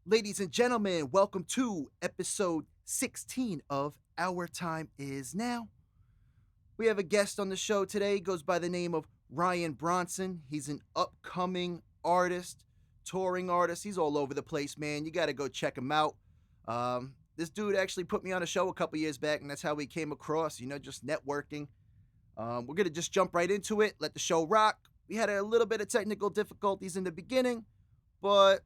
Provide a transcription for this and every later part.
Ladies and gentlemen, welcome to episode 16 of Our Time Is Now. We have a guest on the show today, goes by the name of Ryan Bronson. He's an upcoming artist, touring artist. He's all over the place, man. You got to go check him out. This dude actually put me on a show a couple years back, and that's how we came across, just networking. We're going to just jump right into it, let the show rock. We had a little bit of technical difficulties in the beginning, but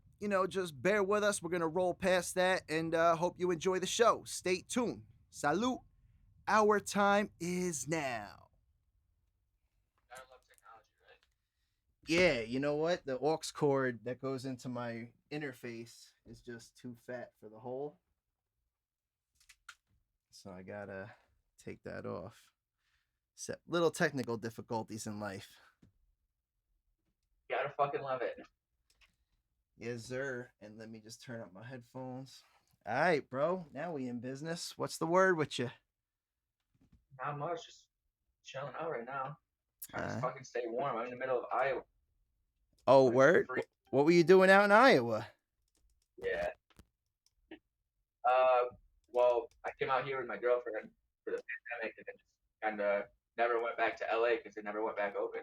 just bear with us. We're going to roll past that and hope you enjoy the show. Stay tuned. Salute. Our time is now. Gotta love technology, right? Yeah, you know what? The aux cord that goes into my interface is just too fat for the hole. So I gotta take that off. Little technical difficulties in life. Gotta fucking love it. Yes, sir. And let me just turn up my headphones. All right, bro. Now we in business. What's the word with you? Not much, just chilling out right now. Trying to Uh, fucking stay warm. I'm in the middle of Iowa. oh, Fucking word. free. What were you doing out in Iowa? Yeah. Uh, well, I came out here with my girlfriend for the pandemic, and then just kind of never went back to LA because it never went back open.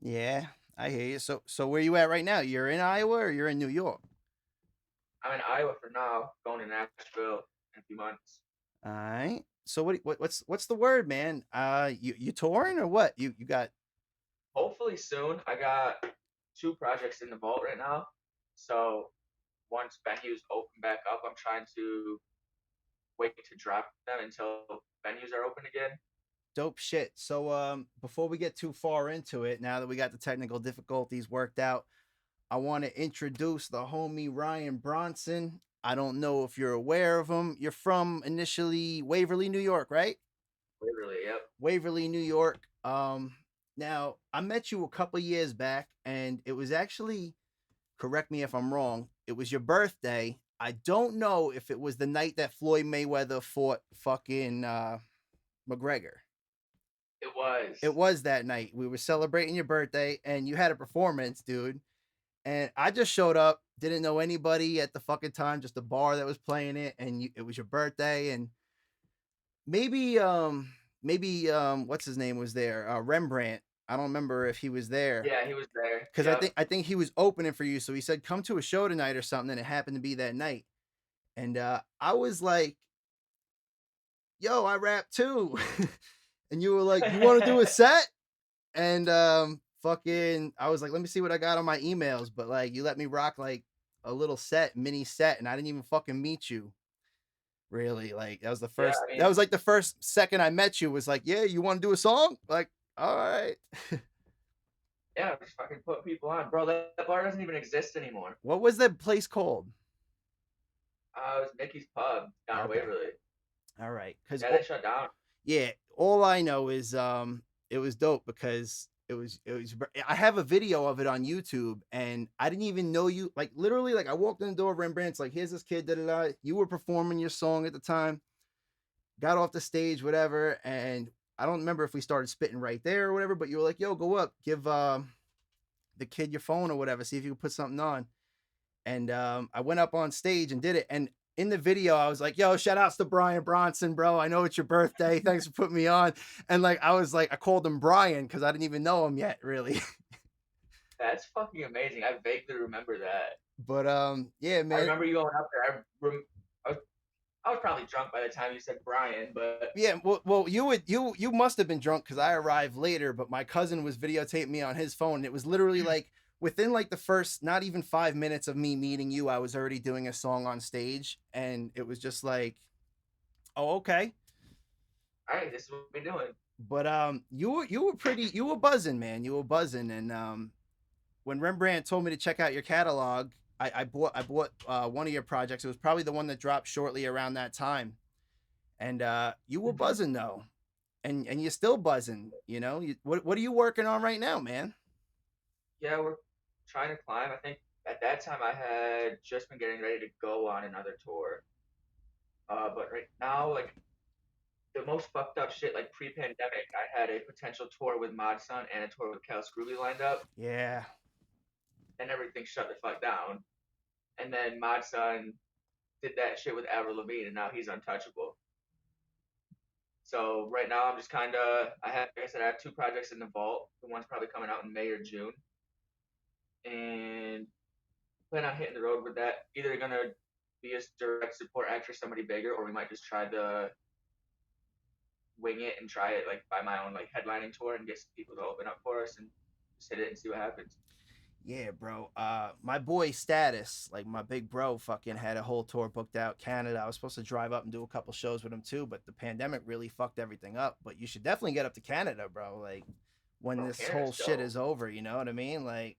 Yeah, I hear you. So where you at right now? You're in Iowa or you're in New York? I'm in Iowa for now, going to Nashville in a few months. All right. So what's the word, man? You touring or what? You got Hopefully soon. I got two projects in the vault right now, so once venues open back up, I'm trying to wait to drop them until venues are open again. dope shit. So before we get too far into it, now that we got the technical difficulties worked out, I want to introduce the homie Ryan Bronson. I don't know if you're aware of him. You're from initially Waverly, New York, right? Literally, yep. Waverly, New York. Now I met you a couple years back, and it was actually, correct me if I'm wrong, it was your birthday. I don't know if it was the night that Floyd Mayweather fought fucking McGregor. It was. It was that night. We were celebrating your birthday, and you had a performance, dude. And I just showed up, didn't know anybody at the fucking time, just a bar that was playing it, and it was your birthday, and maybe what's his name was there, Rembrandt. I don't remember if he was there Yeah, he was there. because I Yep. think I think he was opening for you. So he said, "Come to a show tonight" or something, and it happened to be that night. And I was like, "Yo, I rap too," and you were like, "You want to do a set?" And fucking, I was like, "Let me see what I got on my emails," but like, you let me rock like a little mini set, and I didn't even fucking meet you. Really, like that was the Yeah, first. I That mean, was like the first second I met you. Was like, "Yeah, you want to do a song?" Like, all right. yeah, just fucking put people on, bro. That bar doesn't even exist anymore. What was that place called? It was Mickey's Pub down in Okay, Waverly. all right, because Yeah, they shut down. yeah, all I know is it was dope because it was. I have a video of it on YouTube, and I didn't even know you. Like literally, like I walked in the door of Rembrandt's, like, "Here's this kid." Da da da. You were performing your song at the time. Got off the stage, whatever, and I don't remember if we started spitting right there or whatever. But you were like, "Yo, go up, give the kid your phone or whatever, see if you can put something on." And I went up on stage and did it. And in the video, I was like, "Yo, shout outs to Brian Bronson, bro. I know it's your birthday. Thanks for putting me on." And like, I was like, I called him Brian because I didn't even know him yet, really. That's fucking amazing. I vaguely remember that. But yeah, I man. remember you going up there. I was, I was probably drunk by the time you said Brian, but Yeah, well, you must have been drunk because I arrived later. But my cousin was videotaping me on his phone. And it was literally like within like the first not even 5 minutes of me meeting you, I was already doing a song on stage, and it was just like, "Oh, okay." all right, this is what we're doing. But you were buzzing, man. You were buzzing, and when Rembrandt told me to check out your catalog, I bought one of your projects. It was probably the one that dropped shortly around that time, and you were buzzing though, and you're still buzzing. What are you working on right now, man? Yeah, we're trying to climb. I think at that time I had just been getting ready to go on another tour. But right now, like the most fucked up shit, like pre-pandemic, I had a potential tour with Mod Sun and a tour with Cal Scrooby lined up, Yeah, and everything shut the fuck down. and then my son did that shit with Avril Lavigne, and now he's untouchable. So right now I'm just kind of like I said, I have two projects in the vault. The one's probably coming out in May or June, and plan on hitting the road with that. Either gonna be a direct support act for somebody bigger, or we might just try to wing it and try it like by my own like headlining tour and get some people to open up for us and just hit it and see what happens. Yeah, bro. My boy Status, like my big bro, fucking had a whole tour booked out Canada. I was supposed to drive up and do a couple shows with him too, but the pandemic really fucked everything up. But you should definitely get up to Canada, bro. Like when Bro, this whole Canada's shit dope. is over, you know what I mean? Like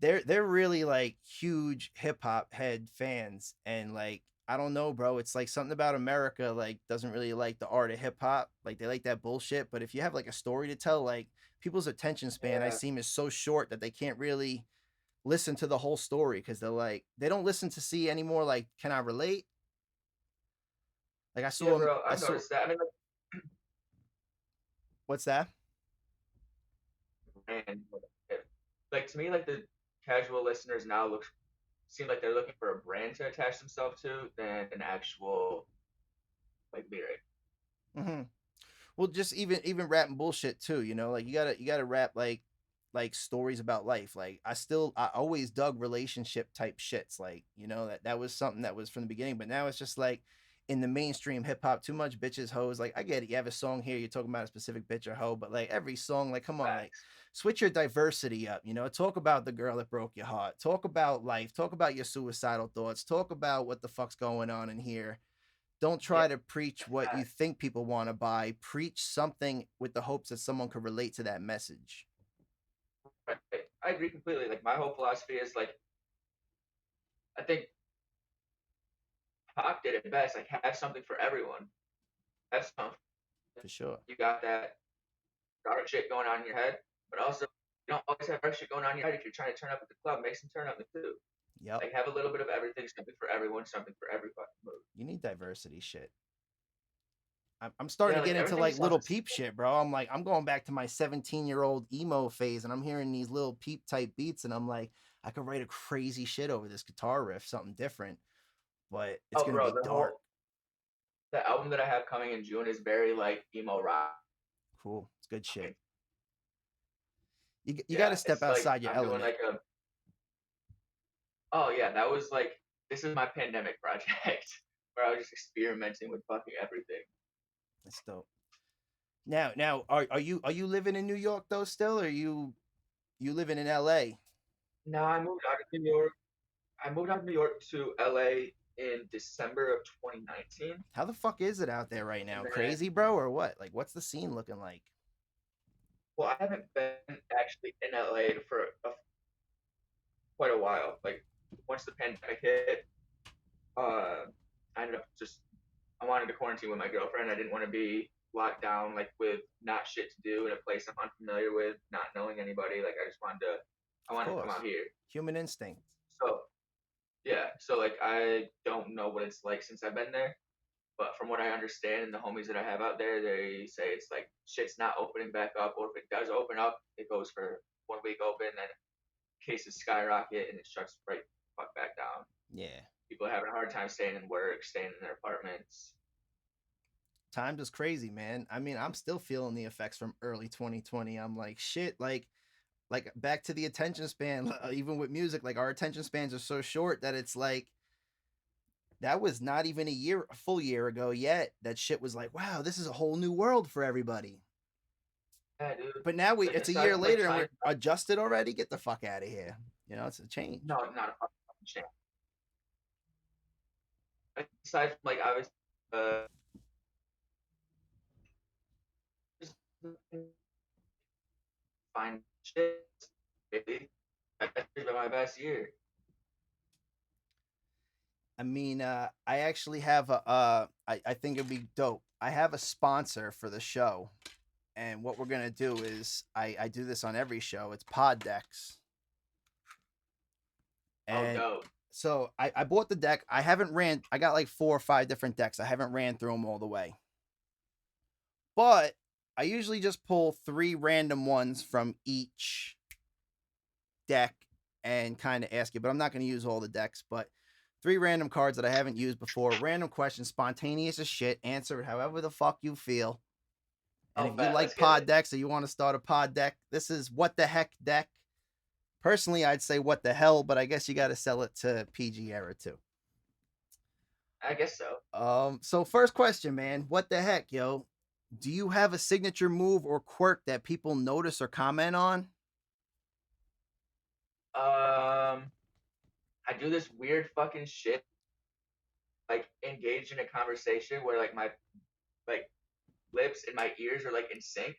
they're really like huge hip hop head fans, and like I don't know, bro. It's like something about America like doesn't really like the art of hip hop. Like they like that bullshit. But if you have like a story to tell, like people's attention span I Yeah, seem is so short that they can't really listen to the whole story because they don't listen to see anymore. Like, can I relate? Like yeah, bro. I I've saw noticed that. I mean, what's that? like, and like to me, like the casual listeners now seem like they're looking for a brand to attach themselves to than an actual like lyric. Hmm. Well, just even rapping bullshit too, you know, like you gotta rap like stories about life. Like I always dug relationship type shits, like you know that was something that was from the beginning, but now it's just like in the mainstream hip hop, too much bitches hoes. Like I get it, you have a song here, you're talking about a specific bitch or hoe, but like every song, like come on, like Facts. switch your diversity up. You know, talk about the girl that broke your heart, talk about life, talk about your suicidal thoughts, talk about what the fuck's going on in here. Don't Yeah, try to preach what you think people want to buy. Preach something with the hopes that someone could relate to that message. I agree completely. Like my whole philosophy is like I think Pac did it best. Like have something for everyone. Have something. For sure. You got that dark shit going on in your head, but also you don't always have dark shit going on in your head. If you're trying to turn up at the club, make some turn up too. Yep. Like have a little bit of everything, something for everyone, something for every fucking mood. You need diversity shit. I'm starting Yeah, to like get into everything like just sounds little like peep shit, bro. I'm going back to my 17-year-old emo phase and I'm hearing these little peep type beats and I'm like, I could write a crazy shit over this guitar riff, something different, but it's oh gonna bro, be dark. the album that I have coming in June is very like emo rock. Cool. It's good shit. You got Yeah, to step it's like outside your I'm doing element. like a oh yeah, that was like this is my pandemic project where I was just experimenting with fucking everything. That's dope. Now, are you living in New York though still, or you living in LA? Now I moved out of New York. I moved out of New York to LA in December of 2019, How the fuck is it out there right and now? then Crazy, bro, or what? Like, what's the scene looking like? well, I haven't been actually in LA for quite a while. Like once the pandemic hit, I ended up just I wanted to quarantine with my girlfriend. I didn't want to be locked down like with not shit to do in a place I'm unfamiliar with, not knowing anybody. Like I Of wanted to come out course, here. human instinct. So yeah, so like I don't know what it's like since I've been there, but from what I understand and the homies that I have out there, they say it's like shit's not opening back up, or if it does open up, it goes for 1 week open, then cases skyrocket and it shuts right fuck back down. Yeah, People are having a hard time staying in work, staying in their apartments. time is crazy, man. I mean, I'm still feeling the effects from early 2020. I'm like, shit, like back to the attention span. Even with music, like our attention spans are so short that it's like that was not even a full year ago yet. That shit was like, wow, this is a whole new world for everybody. Yeah, dude. But now Like it's a aside year from like later and trying, we're adjusted already. Get the fuck out of here. You know, it's a change. no, not a fucking chance. Aside from like I was just find shit. Maybe that's been my best year. I mean, I actually have I think it'd be dope. I have a sponsor for the show, and what we're gonna do is I do this on every show. It's PodDecks, Oh, and dope. so I bought the deck. I haven't ran. I got like 4 or 5 different decks. I haven't ran through them all the way, but I usually just pull 3 random ones from each deck and kind of ask you, but I'm not going to use all the decks, but 3 random cards that I haven't used before. Random questions, spontaneous as shit. Answer it however the fuck you feel. And Oh, if you bet. like Let's get pod it. decks or you want to start a pod deck, this is What the Heck deck. Personally, I'd say what the hell, but I guess you got to sell it to PG era too. I guess so. So first question, man. What the heck, yo? Do you have a signature move or quirk that people notice or comment on? I do this weird fucking shit, like engage in a conversation where like my like lips and my ears are like in sync.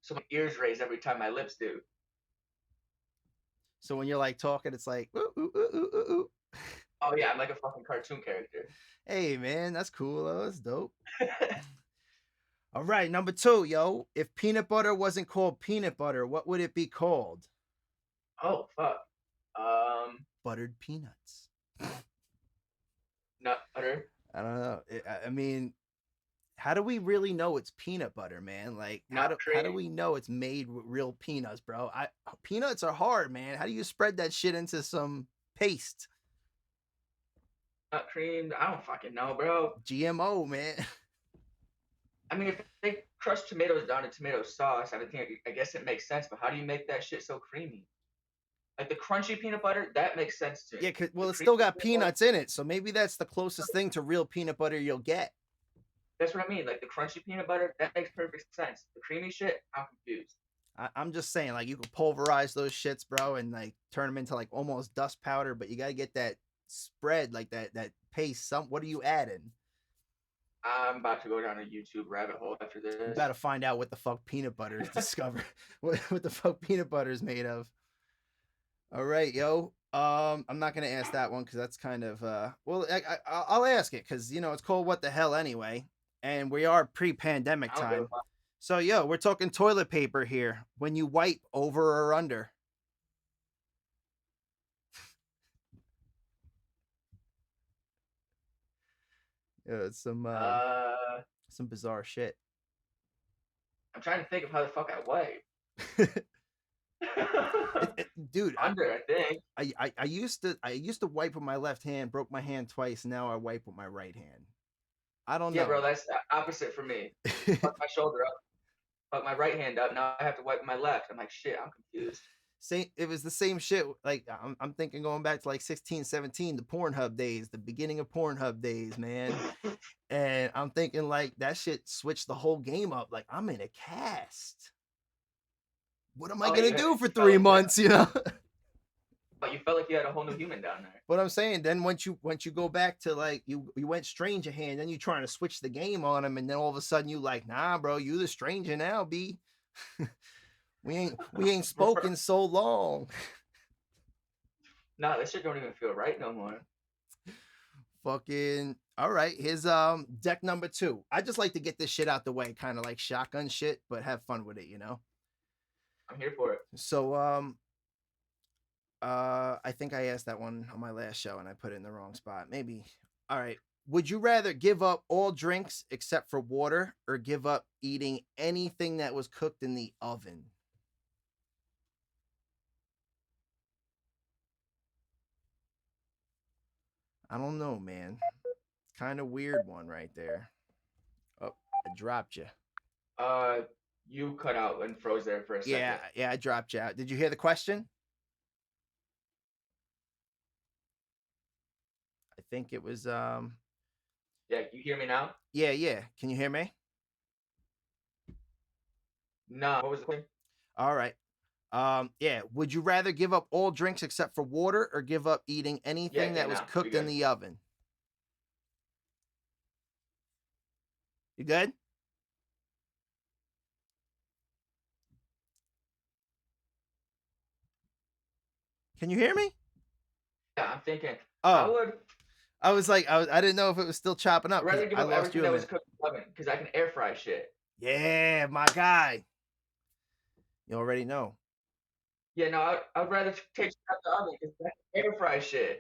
So my ears raise every time my lips do. So when you're like talking, it's like, ooh, ooh, ooh, ooh, ooh, ooh. Oh yeah, I'm like a fucking cartoon character. Hey, man, that's cool. That's dope. All right, number 2, yo. If peanut butter wasn't called peanut butter, what would it be called? Oh fuck. Buttered peanuts. Nut butter. I don't know. I mean, how do we really know it's peanut butter, man? Like, Nut how do cream. we know it's made with real peanuts, bro? Peanuts are hard, man. How do you spread that shit into some paste? Nut cream. I don't fucking know, bro. GMO, man. I mean, if they crush tomatoes down in tomato sauce, I guess it makes sense. But how do you make that shit so creamy? Like the crunchy peanut butter, that makes sense to me. Yeah, well, The it's creamy still got peanut butter, peanuts in it, so maybe that's the closest thing to real peanut butter you'll get. that's what I mean. Like the crunchy peanut butter, that makes perfect sense. The creamy shit, I'm confused. I'm just saying, like, you can pulverize those shits, bro, and like turn them into like almost dust powder, but you gotta get that spread, like that paste. What are you adding? I'm about to go down a YouTube rabbit hole after You this. gotta find out what the fuck peanut butter is discovered. what the fuck peanut butter is made of. All right, yo. I'm not gonna ask that one because that's kind of well, I'll ask it because it's called What the Hell anyway, and we are pre-pandemic I don't give a time. fuck. So, yo, we're talking toilet paper here. When you wipe over or under? Yeah, it's some bizarre shit. I'm trying to think of how the fuck I wipe. Dude, Under, I think. I used to wipe with my left hand, broke my hand twice. Now I wipe with my right hand. I don't Yeah, know. bro, that's the opposite for me. Fuck my shoulder up, fuck my right hand up. Now I have to wipe my left. I'm like, shit, I'm confused. It was the same shit. Like I'm thinking going back to like 16, 17, the Pornhub days, the beginning of Pornhub days, man. And I'm thinking like that shit switched the whole game up. Like I'm in a cast. What am I Oh, gonna you, do for you felt 3 like months? but you felt like you had a whole new human down there. What I'm saying, then once you go back to like you went stranger hand, then you trying to switch the game on him, and then all of a sudden you like, nah, bro, you the stranger now, B. we ain't spoken so long. Nah, this shit don't even feel right no more. Fucking all right. Here's deck number 2. I just like to get this shit out the way, kind of like shotgun shit, but have fun with it. I'm here for it. So I think I asked that one on my last show and I put it in the wrong spot. Maybe. All right. Would you rather give up all drinks except for water or give up eating anything that was cooked in the oven? I don't know, man. Kind of weird one right there. Oh, I dropped you. You cut out and froze there for a Yeah, second. I dropped you out. Did you hear the question? I think it was Yeah, you hear me now? yeah. Can you hear me? No. What was the question? All right. Yeah. Would you rather give up all drinks except for water or give up eating anything Yeah, that was now. We cooked in good. the oven? You good? Can you hear me? Yeah, I'm thinking I Oh, would I was like, I didn't know if it was still chopping up because rather give I up lost everything you a that was minute. cooked in the oven because I can air fry shit. Yeah, my guy. You already know. Yeah, no, I'd rather take shit out the oven because I can air fry shit.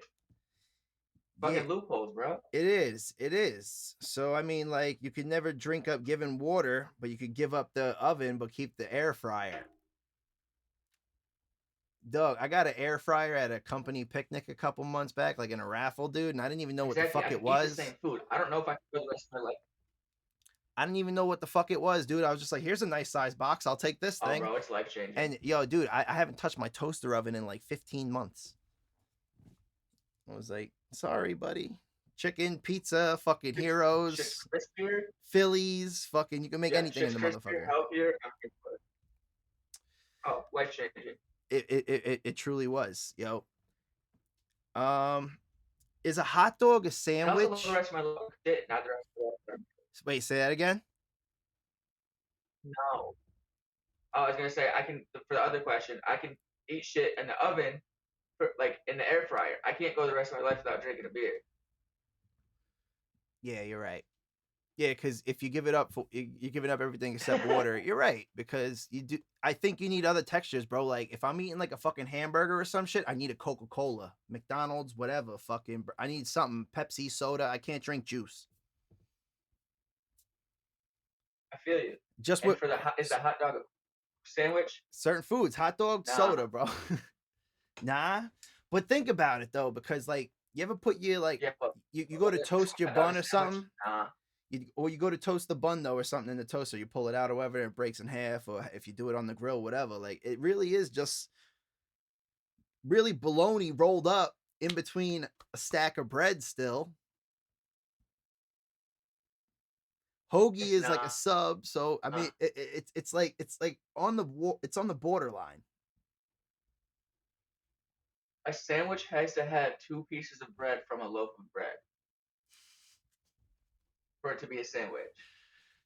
Yeah, Fucking loopholes, bro. it is. It is. So I mean, like, you could never drink up giving water, but you could give up the oven, but keep the air fryer. Dog, I got an air fryer at a company picnic a couple months back, like in a raffle, dude, and I didn't even know what the Exactly. fuck I it can eat the was. same food. I don't know if I can go the rest of my life. I didn't even know what the fuck it was, dude. I was just like, here's a nice size box. I'll take this Oh, thing. bro, it's life changing. And yo, dude, I haven't touched my toaster oven in like 15 months. I was like, sorry, buddy. Chicken, pizza, fucking Shit's heroes, crispier. Phillies, fucking, you can make Yeah, anything in shit's the crispier, motherfucker. healthier. Oh, life changing. It truly was, yo. Um, is a hot dog a And also the sandwich? rest of my life. Shit, not the rest of my life. Wait, say that again. No. Oh, I was gonna say I can for the other question. I can eat shit in the oven, like in the air fryer. I can't go the rest of my life without drinking a beer. Yeah, you're right. Yeah, because if you give it up for you're giving up everything except water, you're right. Because you do, I think you need other textures, bro. Like if I'm eating like a fucking hamburger or some shit, I need a Coca-Cola, McDonald's, whatever. Fucking, I need something. Pepsi, soda. I can't drink juice. I feel you. Just And with for is the hot dog a sandwich? certain foods, hot dog, Nah. soda, bro. Nah, but think about it though, because like you ever put your like Yeah, but you go to toast your hot dog bun or sandwich? something. Nah. Or you go to toast the bun though or something in the toaster, you pull it out or whatever, and it breaks in half, or if you do it on the grill, whatever. Like it really is just really bologna rolled up in between a stack of bread still. Hoagie is like a Nah. sub, so I mean it's like on the it's on the borderline. A sandwich has to have 2 pieces of bread from a loaf of bread for it to be a sandwich.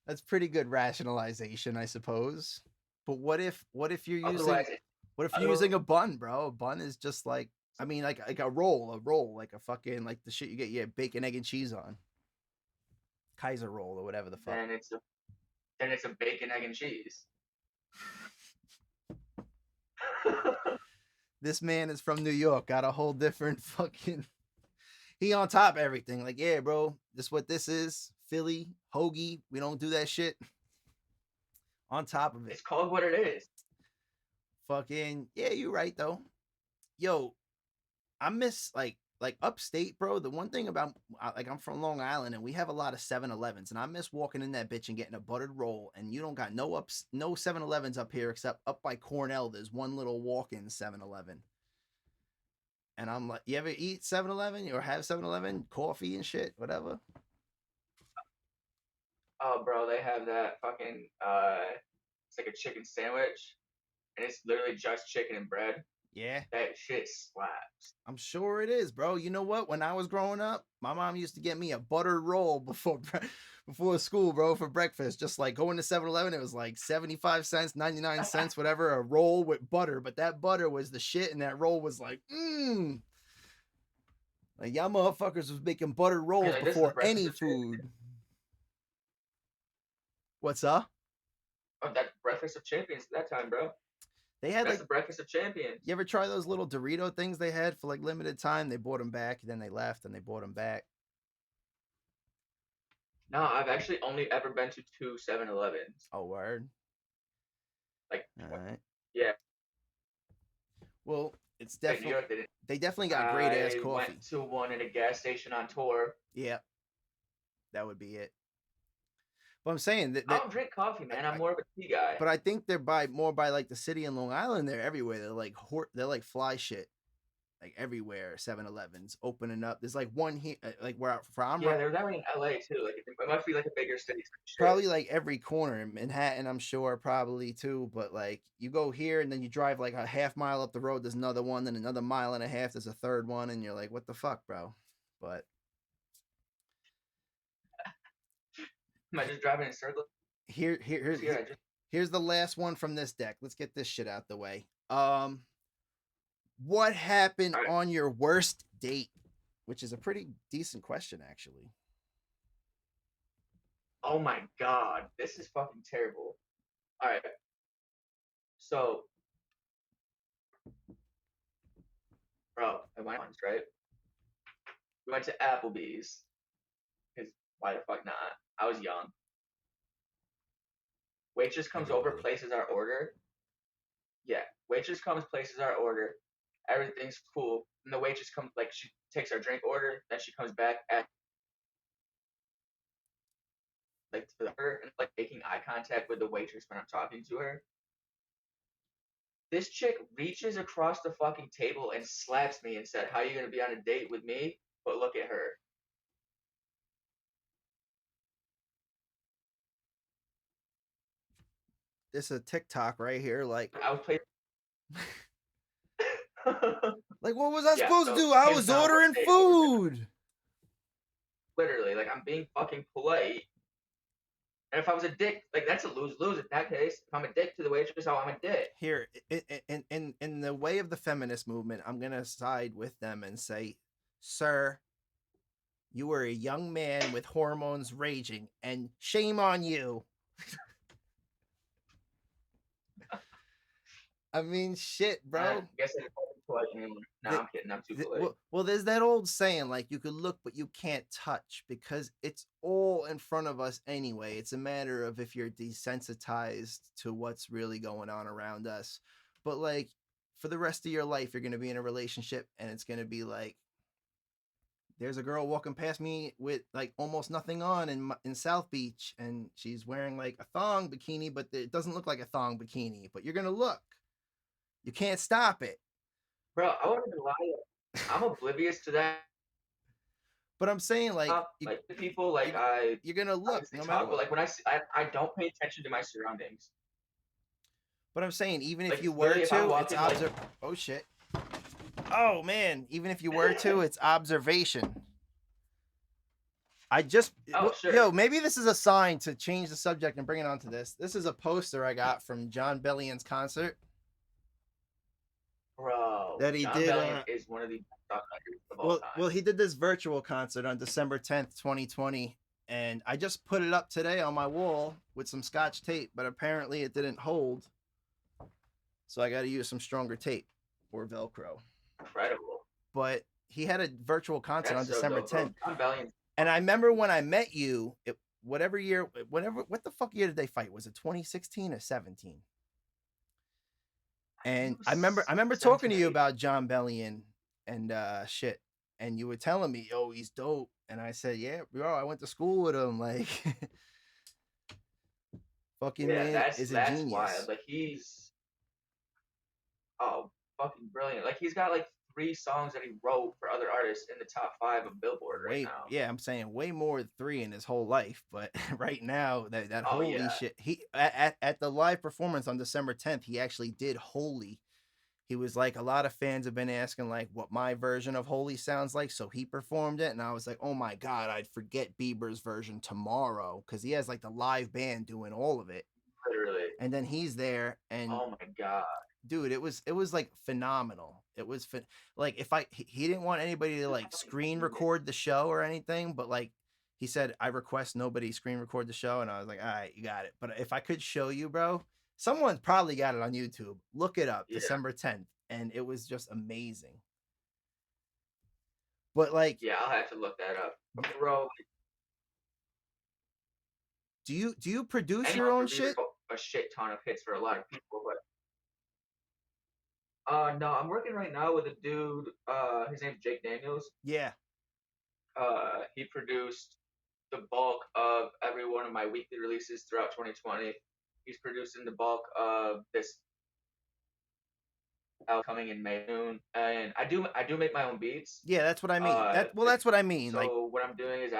That's pretty good rationalization, I suppose. But what if you're using Otherwise, a bun, bro? A bun is just like, I mean, like a roll, like a fucking like the shit you get bacon, egg, and cheese on. Kaiser roll or whatever the fuck. then it's a bacon, egg, and cheese. This man is from New York, got a whole different fucking. He on top of everything. Like, yeah, bro, this what this is. Philly hoagie. We don't do that shit. On top of it. It's called what it is. Fucking yeah, you right though. Yo, I miss like upstate, bro. The one thing about like I'm from Long Island and we have a lot of 7-Elevens, and I miss walking in that bitch and getting a buttered roll. And you don't got no 7-Elevens up here except up by Cornell. There's one little walk-in 7-Eleven. And I'm like, you ever eat 7-Eleven or have 7-Eleven coffee and shit, whatever? Oh, bro, they have that fucking it's like a chicken sandwich, and it's literally just chicken and bread. Yeah, That shit slaps. I'm sure it is, bro. You know what? When I was growing up, my mom used to get me a buttered roll before school, bro, for breakfast. Just like going to 7-Eleven, it was like 75 cents, 99 cents, whatever, a roll with butter. But that butter was the shit, and that roll was like, Like, y'all motherfuckers was making buttered rolls Like, before any food. What's up? Oh, that breakfast of champions at that time, bro. They had That's like the breakfast of champions. You ever try those little Dorito things they had for like limited time? They bought them back, then they left, and they bought them back. No, I've actually only ever been to 2 7-Elevens. Oh, word. Like, All right. yeah. Well, it's Like New definitely York, they didn't. they definitely got great ass I coffee. went to one in a gas station on tour. Yeah, that would be it. But I'm saying that I don't drink coffee, man. I'm more of a tea guy. but I think they're more by like the city in Long Island. They're everywhere. They're like fly shit, like everywhere. 7-Elevens opening up. There's like one here, like where I'm. Yeah, they're that way in LA too. Like it must be like a bigger city. Probably like every corner in Manhattan, I'm sure, probably too. But like you go here and then you drive like a half mile up the road, there's another one, then another mile and a half, there's a third one, and you're like, what the fuck, bro? But Am I just driving in circles? Here's the last one from this deck. Let's get this shit out the way. What happened on your worst date? Which is a pretty decent question, actually. Oh my god, this is fucking terrible. All right, so, bro, at my ones, right? We went to Applebee's. Because why the fuck not? I was young. Waitress comes over, places our order. Yeah, Waitress comes, places our order, everything's cool. And the waitress comes, like she takes our drink order, then she comes back at like to her and like making eye contact with the waitress when I'm talking to her. This chick reaches across the fucking table and slaps me and said, "How are you gonna be on a date with me? But look at her." This is a TikTok right here. Like, I was playing. like what was I Yeah, supposed to so do? I hands was down, ordering food. literally, like I'm being fucking polite. And if I was a dick, like that's a lose-lose in that case. If I'm a dick to the waitress, I'm a dick. Here, in the way of the feminist movement, I'm gonna side with them and say, sir, you were a young man with hormones raging, and shame on you. I mean, shit, bro. I guess I didn't polite anymore. No, I'm kidding. I'm too polite. Well, there's that old saying, like, you could look, but you can't touch, because it's all in front of us anyway. It's a matter of if you're desensitized to what's really going on around us. But, like, for the rest of your life, you're going to be in a relationship, and it's going to be like, there's a girl walking past me with like almost nothing on in South Beach, and she's wearing like a thong bikini, but it doesn't look like a thong bikini. But you're gonna look. You can't stop it. Bro, I wouldn't even lie. I'm oblivious to that. But I'm saying, like, Like the people, like you're gonna look no matter what. But like when I see, I don't pay attention to my surroundings. But I'm saying, even Like if you were literally, if I'm to, it's walking, like, oh shit. Oh man, even if you were to, it's observation. I just oh sure. Yo, maybe this is a sign to change the subject and bring it onto this. This is a poster I got from John Bellion's concert. Bro, That he John did. Bellion is one of the best songwriters of all time. Well, he did this virtual concert on December 10th, 2020, and I just put it up today on my wall with some Scotch tape, but apparently it didn't hold, so I got to use some stronger tape or Velcro. Incredible. But he had a virtual concert on December 10th, John Bellion. and I remember when I met you, what the fuck year did they fight? Was it 2016 or 17? And I remember talking to you about John Bellion and shit, and you were telling me, "Oh, he's dope," and I said, "Yeah, bro, I went to school with him." Like, fucking man is a genius. Wild. Like he's fucking brilliant. Like he's got like 3 songs that he wrote for other artists in the top 5 of Billboard right now. Yeah, I'm saying way more than 3 in his whole life, but right now that holy shit. He at the live performance on December 10th, he actually did Holy. He was like, a lot of fans have been asking like what my version of Holy sounds like, so he performed it, and I was like, oh my god, I'd forget Bieber's version tomorrow, because he has like the live band doing all of it. Literally. And then he's there, and oh my god, dude, it was like phenomenal. It was like, if he didn't want anybody to like screen record the show or anything, but like he said, I request nobody screen record the show, and I was like, all right, you got it. But if I could show you, bro, someone's probably got it on YouTube. Look it up, December 10th, and it was just amazing. But like, yeah, I'll have to look that up, bro. Do you produce your own shit? A shit ton of hits for a lot of people, but no, I'm working right now with a dude. His name's Jake Daniels. Yeah. He produced the bulk of every one of my weekly releases throughout 2020. He's producing the bulk of this coming in May, June, and I do make my own beats. Yeah, that's what I mean. That's what I mean. So like, what I'm doing is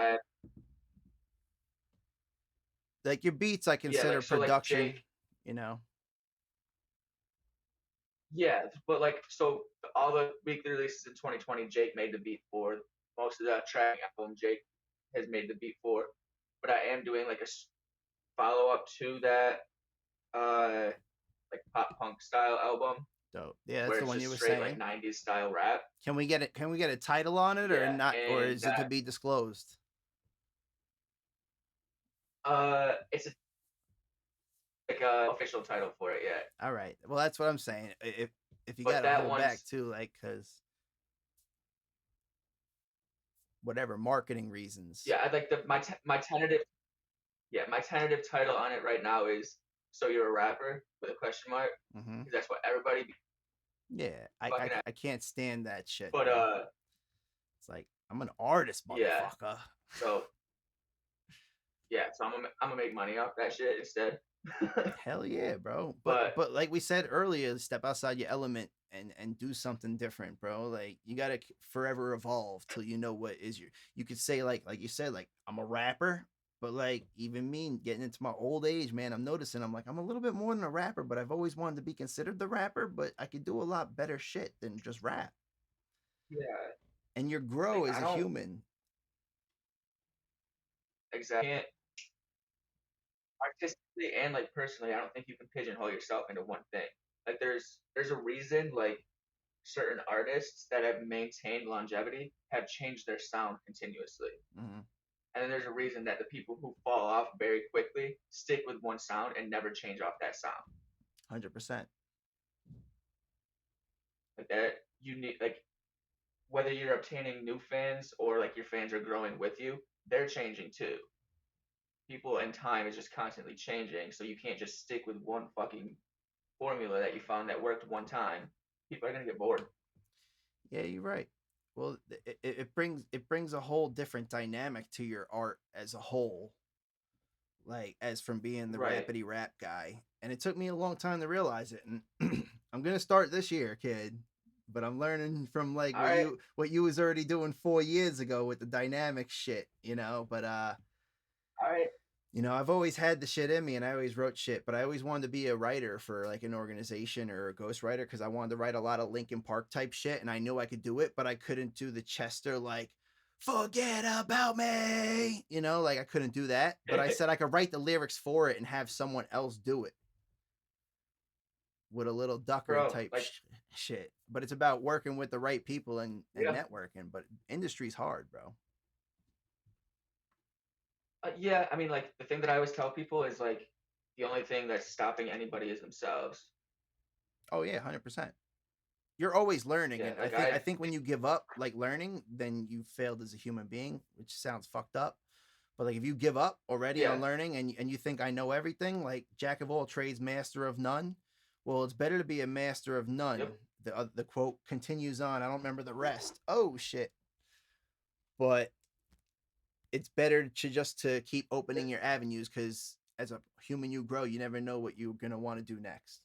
like your beats, I consider production. Like Jake, you know. Yeah, but like, so all the weekly releases in 2020, Jake made the beat for. Most of the track album, Jake has made the beat for. But I am doing like a follow up to that, like pop punk style album. Dope. Yeah, that's the one you were saying. Like 90s style rap. Can we get it? Can we get a title on it, or not? Or is it to be disclosed? It's like a official title for it yet. All right. Well, that's what I'm saying. If you got to hold back too, like, because whatever marketing reasons. Yeah, I'd like my tentative. Yeah, my tentative title on it right now is "So you're a rapper?" with a question mark, Mm-hmm. because that's what everybody be Yeah, I fucking at. I can't stand that shit, But bro. It's like I'm an artist, yeah. motherfucker. So yeah, so I'm gonna make money off that shit instead. Hell yeah, bro. But But but like we said earlier, step outside your element and do something different, bro. Like you gotta forever evolve till you know what is your. You could say like you said, like I'm a rapper, but like even me getting into my old age, man, I'm noticing I'm like I'm a little bit more than a rapper, but I've always wanted to be considered the rapper, but I could do a lot better shit than just rap. yeah, And you grow like as I a don't human. exactly can't artistically and like personally, I don't think you can pigeonhole yourself into one thing. Like there's a reason like certain artists that have maintained longevity have changed their sound continuously. Mm-hmm. And then there's a reason that the people who fall off very quickly stick with one sound and never change off that sound. 100%. Like that you need like whether you're obtaining new fans or like your fans are growing with you, they're changing too. People and time is just constantly changing, so you can't just stick with one fucking formula that you found that worked one time. People are gonna get bored. Yeah, you're right. Well, it brings a whole different dynamic to your art as a whole, like as from being the Right. rapidy rap guy. And it took me a long time to realize it. And I'm gonna start this year, kid. But I'm learning from like All what right. you was already doing 4 years ago with the dynamic shit, you know. But All right. I've always had the shit in me and I always wrote shit, but I always wanted to be a writer for like an organization or a ghostwriter because I wanted to write a lot of Linkin Park type shit and I knew I could do it, but I couldn't do the Chester like forget about me. Like I couldn't do that. But I said I could write the lyrics for it and have someone else do it with a little Ducker Bro, type like shit. But it's about working with the right people and yeah. networking. But industry's hard, bro. Yeah, I mean, like the thing that I always tell people is like the only thing that's stopping anybody is themselves. Oh yeah, 100%. You're always learning, Yeah, and I like think I think when you give up like learning, then you failed as a human being, which sounds fucked up. But like if you give up already yeah, on learning and you think I know everything, like jack of all trades, master of none. Well, it's better to be a master of none. yep, The quote continues on. I don't remember the rest. Oh shit! But it's better to just to keep yeah. opening your avenues because as a human you grow. You never know what you're gonna want to do next.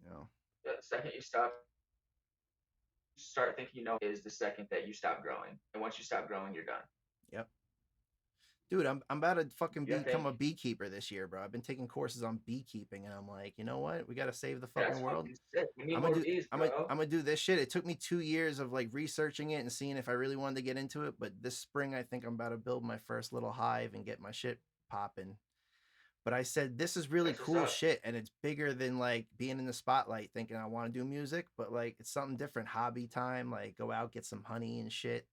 You know. The second you start thinking you know is the second that you stop growing, and once you stop growing, you're done. Yep. Dude, I'm about to fucking You become think a beekeeper this year, bro. I've been taking courses on beekeeping, and I'm like, you know what? We gotta save the that's fucking world. fucking sick. We need I'm gonna more do. bees, I'm gonna. bro. I'm gonna do this shit. It took me 2 years of like researching it and seeing if I really wanted to get into it. But this spring, I think I'm about to build my first little hive and get my shit popping. But I said this is really That's what's cool up. shit, and it's bigger than like being in the spotlight, thinking I want to do music. But like, it's something different. Hobby time. Like, go out, get some honey and shit.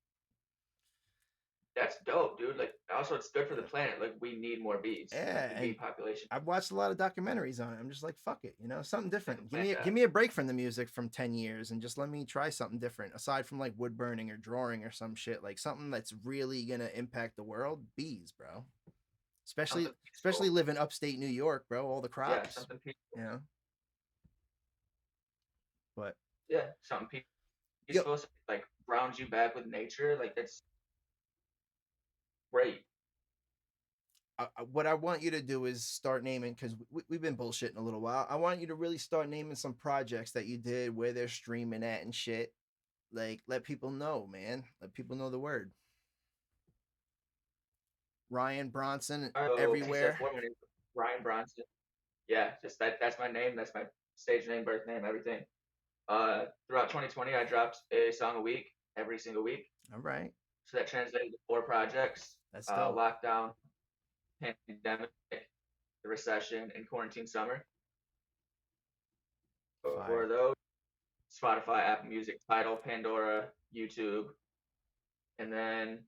That's dope, dude. Like, also, it's good for the planet. Like, we need more bees. Yeah, Like, the bee and population. I've watched a lot of documentaries on it. I'm just like, fuck it, something Like, the different. Give plant me give that. me a break from the music from 10 years and just let me try something different aside from like wood burning or drawing or some shit. Like something that's really gonna impact the world. Bees, bro. Especially Something especially peaceful. living upstate New York, bro. All the Yeah, crops, something peaceful. you know. But Yeah, something yo, peaceful. Like, grounds you back with nature. Like, that's great. what I want you to do is start naming because we've been bullshitting a little while. I want you to really start naming some projects that you did, where they're streaming at and shit. Like, let people know, man. Let people know the word. Ryan Bronson So, as you said, everywhere. before, my name is Ryan Bronson. Yeah, just that's my name. That's my stage name, birth name, everything. Throughout 2020, I dropped a song a week, every single week. All right. So that translated to 4 projects: That's dope. lockdown, pandemic, the recession, and quarantine summer. For Fire. those, Spotify, Apple Music, Tidal, Pandora, YouTube, and then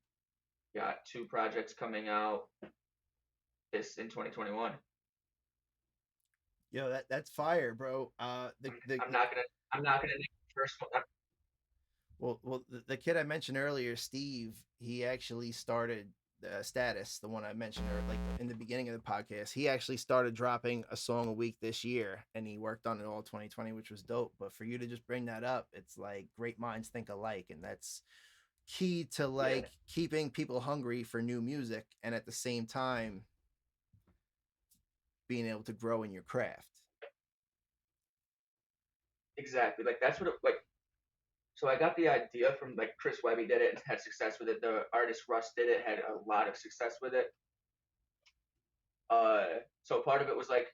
got 2 projects coming out this in 2021. Yo, that's fire, bro. I'm not gonna name the first one. The kid I mentioned earlier, Steve, he actually started Status, the one I mentioned, or like in the beginning of the podcast, he actually started dropping a song a week this year, and he worked on it all 2020, which was dope. But for you to just bring that up, it's like great minds think alike, and that's key to Yeah, like keeping people hungry for new music, and at the same time being able to grow in your craft. exactly. Like that's what it, like. So I got the idea from like Chris Webby did it and had success with it. The artist Russ did it, had a lot of success with it. So part of it was like,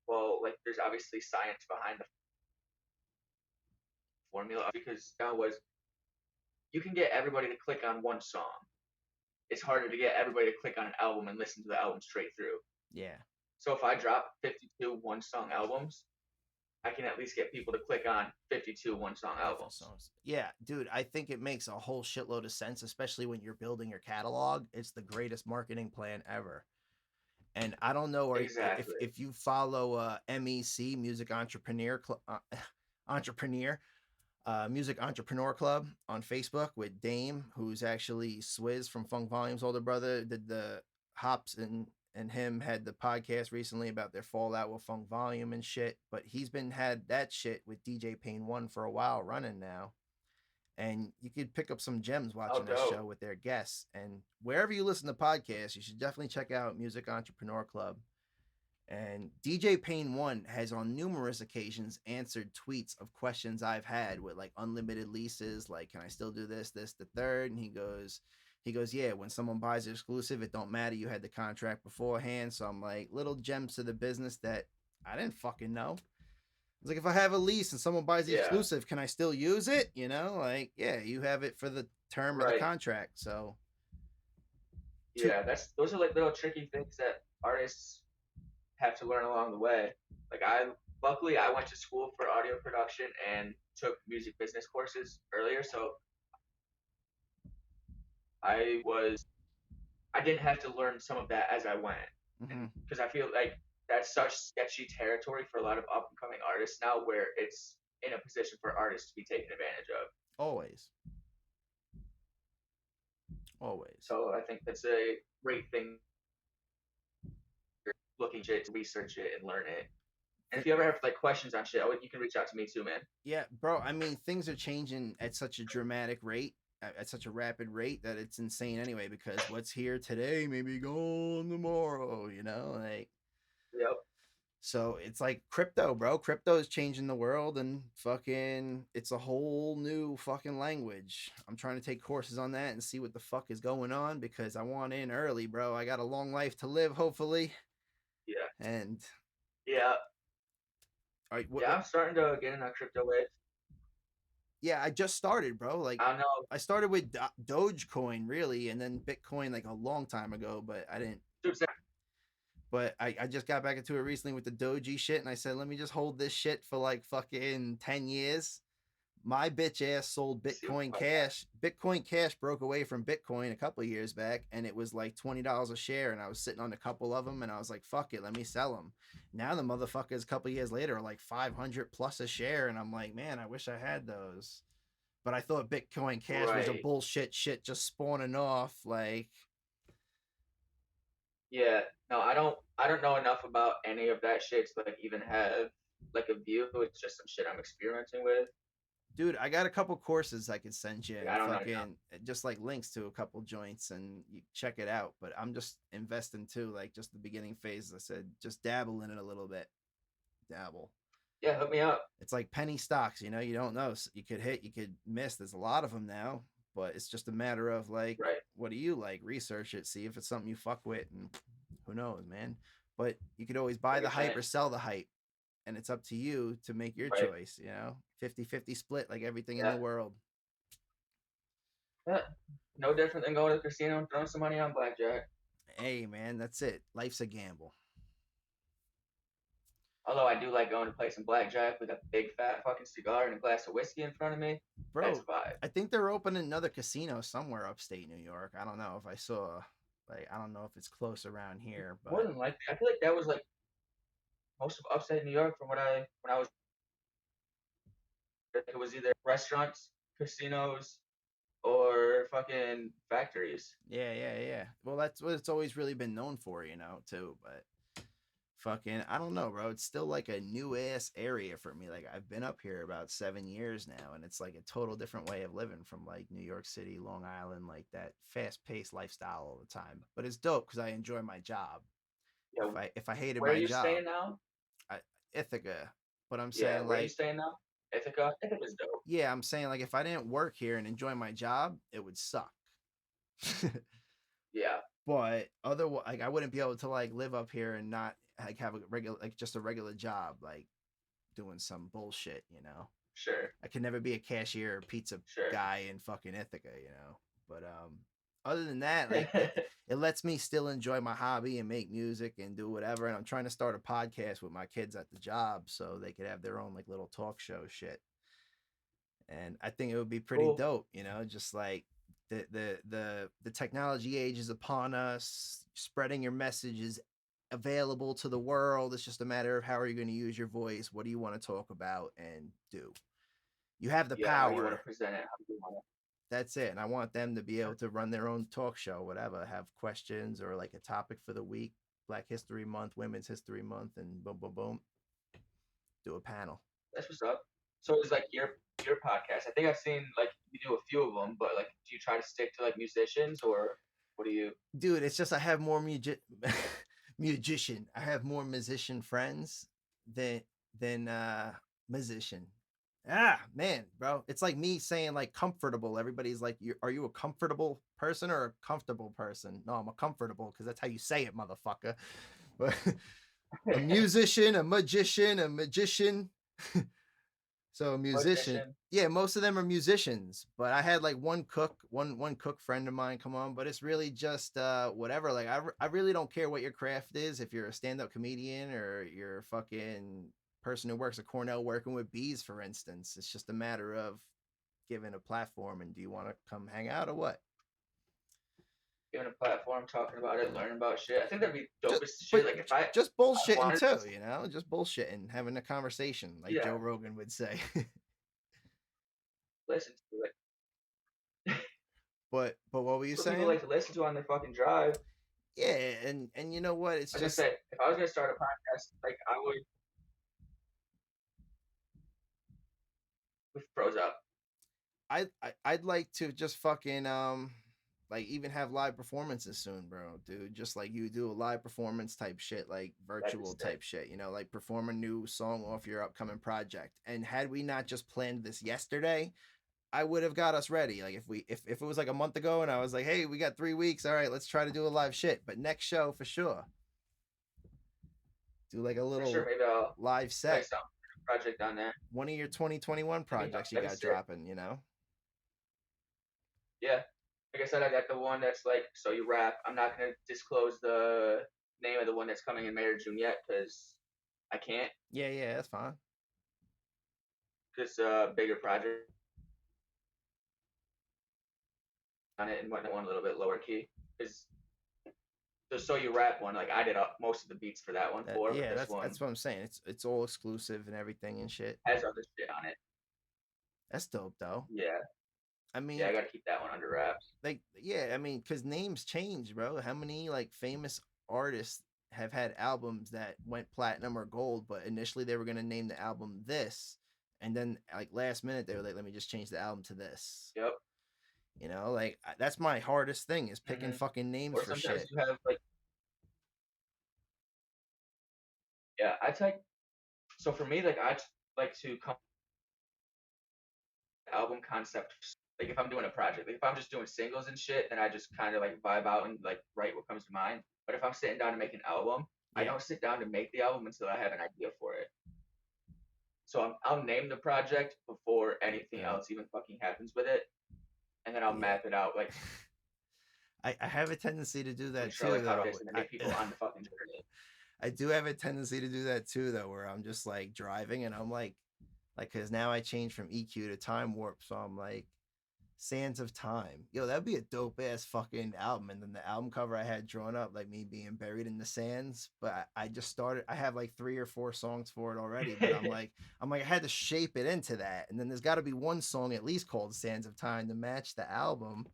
well, like there's obviously science behind the formula because that was you can get everybody to click on one song. It's harder to get everybody to click on an album and listen to the album straight through. Yeah. So if I drop 52 one song albums, I can at least get people to click on 52 one song albums. Songs. Yeah, dude, I think it makes a whole shitload of sense, especially when you're building your catalog. It's the greatest marketing plan ever. And I don't know, or Exactly. if you follow MEC Music Entrepreneur Entrepreneur Music Entrepreneur Club on Facebook with Dame, who's actually Swizz from Funk Volume's older brother, did the Hops and him had the podcast recently about their fallout with Funk Volume and shit. But he's been had that shit with DJ Pain One for a while running now. And you could pick up some gems watching that show with their guests. And wherever you listen to podcasts, you should definitely check out Music Entrepreneur Club. And DJ Pain One has on numerous occasions answered tweets of questions I've had with like unlimited leases, like can I still do this, the third? And he goes, yeah, when someone buys an exclusive, it don't matter. You had the contract beforehand. So I'm like, little gems to the business that I didn't fucking know. It's like if I have a lease and someone buys the exclusive, can I still use it? You know, like yeah, you have it for the term of the contract. So yeah, those are like little tricky things that artists have to learn along the way. Like luckily I went to school for audio production and took music business courses earlier, so I didn't have to learn some of that as I went, because I feel like that's such sketchy territory for a lot of up and coming artists now, where it's in a position for artists to be taken advantage of. Always. So I think that's a great thing. Looking to research it and learn it. And if you ever have like questions on shit, you can reach out to me too, man. Yeah, bro. I mean, things are changing at such a dramatic rate, at such a rapid rate that it's insane anyway. Because what's here today may be gone tomorrow. You know, like. Yep. So it's like crypto, bro. Crypto is changing the world, and fucking, it's a whole new fucking language. I'm trying to take courses on that and see what the fuck is going on because I want in early, bro. I got a long life to live, hopefully. Yeah. And yeah. All right, I'm starting to get in that crypto wave. Yeah, I just started, bro. Like I know. I started with Dogecoin, really, and then Bitcoin like a long time ago, but I didn't. But I just got back into it recently with the Doji shit, and I said, let me just hold this shit for like fucking 10 years. My bitch ass sold Bitcoin Cash. Bitcoin Cash broke away from Bitcoin a couple of years back, and it was like $20 a share, and I was sitting on a couple of them, and I was like, fuck it, let me sell them. Now the motherfuckers a couple of years later are like 500 plus a share, and I'm like, man, I wish I had those. But I thought Bitcoin Cash was a bullshit shit just spawning off, like. Yeah, no, I don't know enough about any of that shit to like even have like a view. It's just some shit I'm experimenting with. Dude, I got a couple courses I could send you. Yeah, I don't know. Just like links to a couple joints and you check it out. But I'm just investing too, like just the beginning phase. I said, just dabble in it a little bit. Dabble. Yeah, hook me up. It's like penny stocks, you know, you don't know. You could hit, you could miss. There's a lot of them now, but it's just a matter of like, what do you like? Research it, see if it's something you fuck with, and who knows, man. But you could always buy the hype or sell the hype. And it's up to you to make your choice, you know, 50-50 split, like everything in the world. Yeah. No different than going to the casino and throwing some money on blackjack. Hey, man, that's it. Life's a gamble. Although I do like going to play some blackjack with a big fat fucking cigar and a glass of whiskey in front of me. Bro, that's a vibe. I think they're opening another casino somewhere upstate New York. I don't know if I saw, like, I don't know if it's close around here. But more than likely, I feel like that was like most of upstate New York from when I was. It was either restaurants, casinos, or fucking factories. Yeah. Well, that's what it's always really been known for, too. But fucking, I don't know, bro. It's still like a new ass area for me. Like I've been up here about 7 years now, and it's like a total different way of living from like New York City, Long Island, like that fast paced lifestyle all the time. But it's dope because I enjoy my job. Yeah, If I hated where are my you job, staying now? I, Ithaca. But I'm Yeah, saying where are you like, staying now? Ithaca. Ithaca's dope. yeah, I'm saying like if I didn't work here and enjoy my job, it would suck. Yeah, But otherwise, like I wouldn't be able to like live up here and not like have a regular like just a regular job like doing some bullshit. sure, I could never be a cashier or pizza sure. guy in fucking Ithaca. But other than that, like it lets me still enjoy my hobby and make music and do whatever. And I'm trying to start a podcast with my kids at the job so they could have their own like little talk show shit. And I think it would be pretty Cool. dope, just like the technology age is upon us. Spreading your message is available to the world. It's just a matter of how are you going to use your voice, what do you want to talk about and do. You have the Yeah, how you want power. to present it, how you want to. That's it. And I want them to be able to run their own talk show, whatever, have questions or like a topic for the week, Black History Month, Women's History Month, and boom, boom, boom, do a panel. That's what's up. So it's like your podcast. I think I've seen like you do a few of them, but like, do you try to stick to like musicians or what do you? Dude, it's just I have more musician. I have more musician friends than than musician. Ah, man, bro. It's like me saying like comfortable. Everybody's like, are you a comfortable person or a comfortable person? No, I'm a comfortable because that's how you say it, motherfucker. But a musician, a magician. So a musician, Magician. yeah, most of them are musicians. But I had like one cook friend of mine come on. But it's really just whatever. Like I really don't care what your craft is. If you're a stand up comedian or you're a fucking person who works at Cornell working with bees, for instance, it's just a matter of giving a platform and do you want to come hang out or what? Given a platform, talking about it, learning about shit. I think that'd be Just, dopest but shit. Like if I just bullshitting wanted to, too, just bullshitting, having a conversation like yeah, Joe Rogan would say. listen to it. But what were you That's what people saying? like to listen to on their fucking drive. Yeah, and you know what? It's I was gonna just say, if I was gonna start a podcast, like I would, with froze up. I'd like to just fucking like even have live performances soon, bro, dude. Just like you do a live performance type shit, like That'd be virtual sick. type shit, like perform a new song off your upcoming project. And had we not just planned this yesterday, I would have got us ready. Like if it was like a month ago and I was like, hey, we got 3 weeks, all right, let's try to do a live shit. But next show for sure, do like a For sure, little maybe I'll live play set. some project on there. One of your 2021 projects you That'd be got sick. dropping. Yeah. Like I said, I got the one that's like, so you rap. I'm not gonna disclose the name of the one that's coming in May or June yet, because I can't. Yeah, that's fine. Because bigger project on it and went one a little bit lower key. Because the So You Rap one, like I did most of the beats for that one but Yeah, this that's one that's what I'm saying. It's all exclusive and everything and shit. has other shit on it. That's dope though. Yeah. I Yeah, I mean, gotta keep that one under wraps. like, yeah, I mean, because names change, bro. How many like famous artists have had albums that went platinum or gold, but initially they were gonna name the album this, and then like last minute they were like, let me just change the album to this. Yep. Like that's my hardest thing is picking Hmm. fucking names Or for sometimes shit. you have like, yeah, I take. So for me, like like to come album concept. Like if I'm doing a project, like if I'm just doing singles and shit, then I just kind of like vibe out and like write what comes to mind. But if I'm sitting down to make an album, I Yeah, don't sit down to make the album until I have an idea for it. So I'll name the project before anything yeah, else even fucking happens with it, and then I'll yeah. map it out. Like I have a tendency to do let me that show too, like how it though. is, and then get people on the fucking journey. I do have a tendency to do that too, though, where I'm just like driving and I'm like, because now I changed from EQ to time warp, so I'm like Sands of Time. Yo, that'd be a dope ass fucking album. And then the album cover I had drawn up, like me being buried in the sands. But I just started. I have like 3 or 4 songs for it already. But I had to shape it into that. And then there's got to be one song at least called Sands of Time to match the album.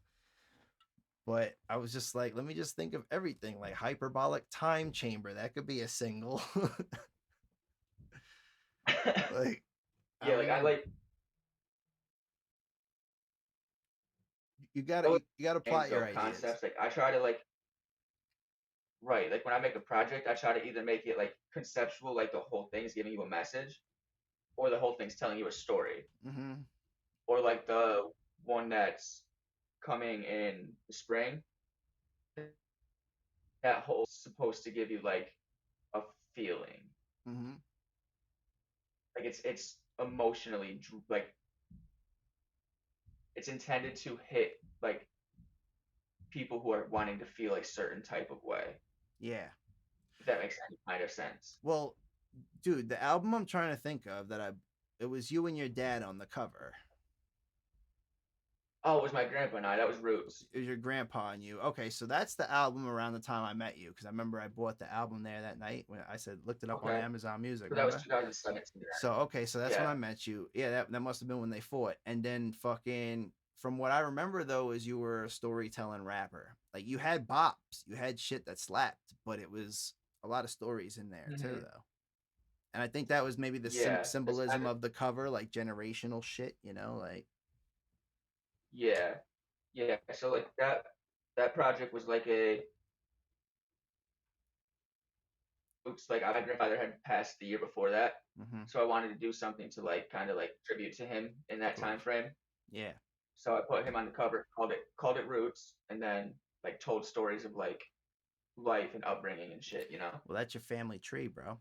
But I was just like, let me just think of everything like hyperbolic time chamber. That could be a single. Like, I Yeah, don't like I know. like You gotta those you gotta names plot your though, ideas. concepts. Like I try to like right, like when I make a project, I try to either make it like conceptual, like the whole thing's giving you a message, or the whole thing's telling you a story, Mm-hmm. or like the one that's coming in the spring, that whole supposed to give you like a feeling, Mm-hmm. like it's emotionally like it's intended to hit like people who are wanting to feel a certain type of way. Yeah. If that makes any kind of sense. Well, dude, the album I'm trying to think of it was you and your dad on the cover. Oh, it was my grandpa and I. That was Roots. It was your grandpa and you. Okay, so that's the album around the time I met you because I remember I bought the album there that night when I said looked it up on Okay. Amazon Music. So that was Remember? 2017. So okay, so that's when Yeah. I met you. Yeah, that must have been when they fought. And then fucking from what I remember though is you were a storytelling rapper. Like you had bops, you had shit that slapped, but it was a lot of stories in there too Hmm. though. And I think that was maybe the Yeah. That's kind symbolism of of the cover, like generational shit, like yeah. Yeah. So like that project was like a oops, like my grandfather had passed the year before that. mm-hmm, So I wanted to do something to like kind of like tribute to him in of that time course. frame. Yeah. So I put him on the cover, called it Roots, and then like told stories of like life and upbringing and shit. Well, that's your family tree, bro.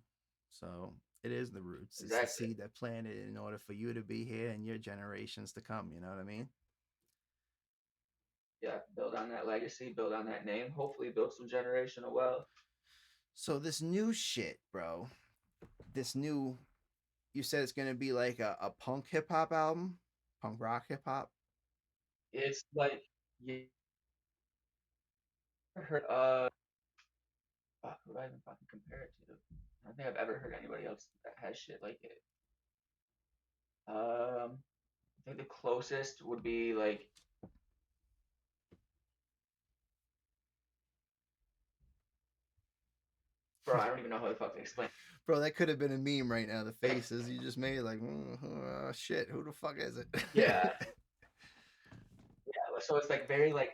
So it is the roots. It's the Exactly. seed that planted in order for you to be here and your generations to come. You know what I mean? Yeah, build on that legacy, build on that name, hopefully build some generational wealth. So this new shit, bro. This new, you said it's gonna be like a punk hip hop album, punk rock hip hop. It's like you ever heard fuck, who do I even fucking compare it to? I don't think I've ever heard anybody else that has shit like it. I think the closest would be like, bro, I don't even know how the fuck to explain. Bro, that could have been a meme right now. The faces you just made, like, shit, who the fuck is it? Yeah, yeah. So it's like very like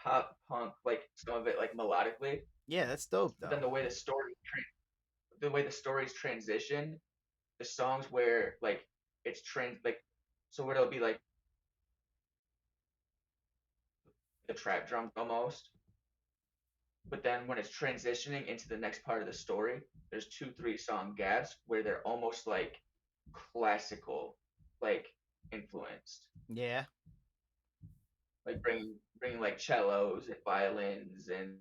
pop punk, like some of it like melodically, Yeah, that's dope but then though. the way the stories transition, the songs where like it's like so where it'll be like the trap drums almost. But then when it's transitioning into the next part of the story, there's 2, 3 song gaps where they're almost like classical, like influenced, Yeah. like bringing like cellos and violins and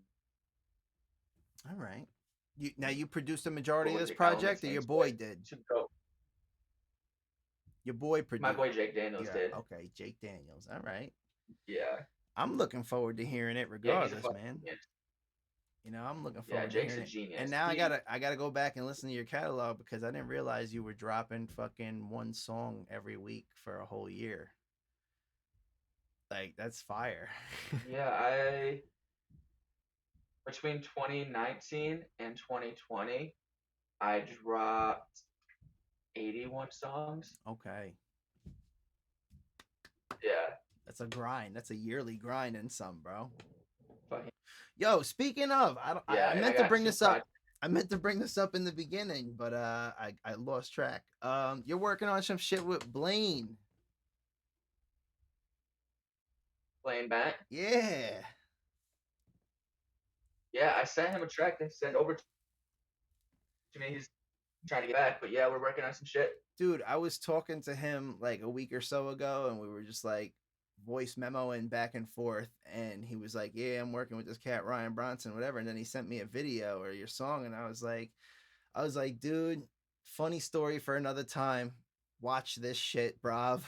All right. You produced the majority of this music project, elements or your into boy it did? to go. Your boy My produced. boy Jake Daniels Yeah. did. Okay, Jake Daniels. All right. Yeah, I'm looking forward to hearing it yeah, he's a regardless, fucking man. genius. I'm looking Yeah, forward to Jake's hearing a it. And genius. now He I gotta go back and listen to your catalog because I didn't realize you were dropping fucking one song every week for a whole year. Like that's fire. yeah, I between 2019 and 2020, I dropped 81 songs. Okay. Yeah, That's a grind. That's a yearly grind in some, bro. fucking Yo, speaking of, yeah, I and I meant to got bring two this up. projects I meant to bring this up in the beginning, but I lost track. You're working on some shit with Blaine. playing back. Yeah. Yeah, I sent him a track to send over to me. He's trying to get back, but yeah, we're working on some shit. Dude, I was talking to him like a week or so ago and we were just like voice memoing back and forth and he was like, "Yeah, I'm working with this cat Ryan Bronson whatever." And then he sent me a video or your song and I was like, "Dude, funny story for another time. Watch this shit, bruv."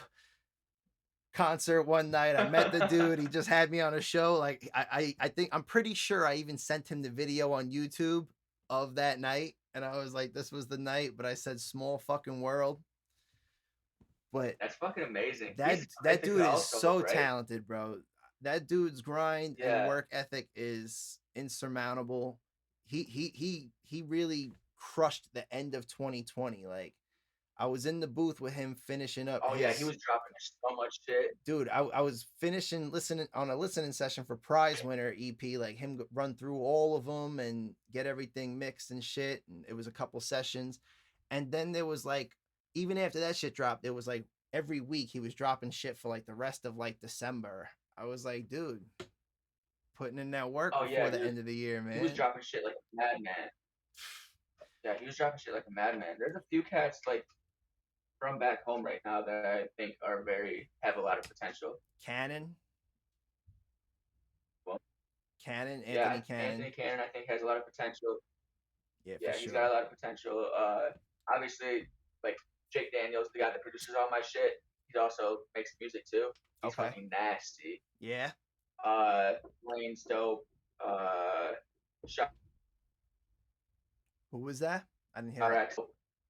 concert one night. I met the dude. He just had me on a show. Like I think I'm pretty sure I even sent him the video on YouTube of that night. And I was like, this was the night, but I said small fucking world. But That's fucking amazing. that He's I that think dude is also, so right? talented, bro. That dude's grind and Yeah. work ethic is insurmountable. He really crushed the end of 2020. Like I was in the booth with him finishing up Oh yeah, he his was dropping so much shit. dude. I was finishing listening on a listening session for Prize Winner EP, like him run through all of them and get everything mixed and shit. And it was a couple sessions, and then there was like even after that shit dropped, there was like every week he was dropping shit for like the rest of like December. I was like, dude, putting in that work Oh before yeah, the end of the year, he was man. dropping shit like a madman. Yeah, he was dropping shit like a madman. There's a few cats like from back home right now that I think are very have a lot of potential. Cannon, Well, Cannon, yeah, Anthony Anthony Cannon. Cannon I think has a lot of potential. Yeah, for Yeah, he's got sure. a lot of potential. Obviously, like Jake Daniels, the guy that produces all my shit, he also makes music too. He's Okay. fucking nasty. Yeah. Lane's dope. Uh, Who was that? I didn't hear that. Shoutouts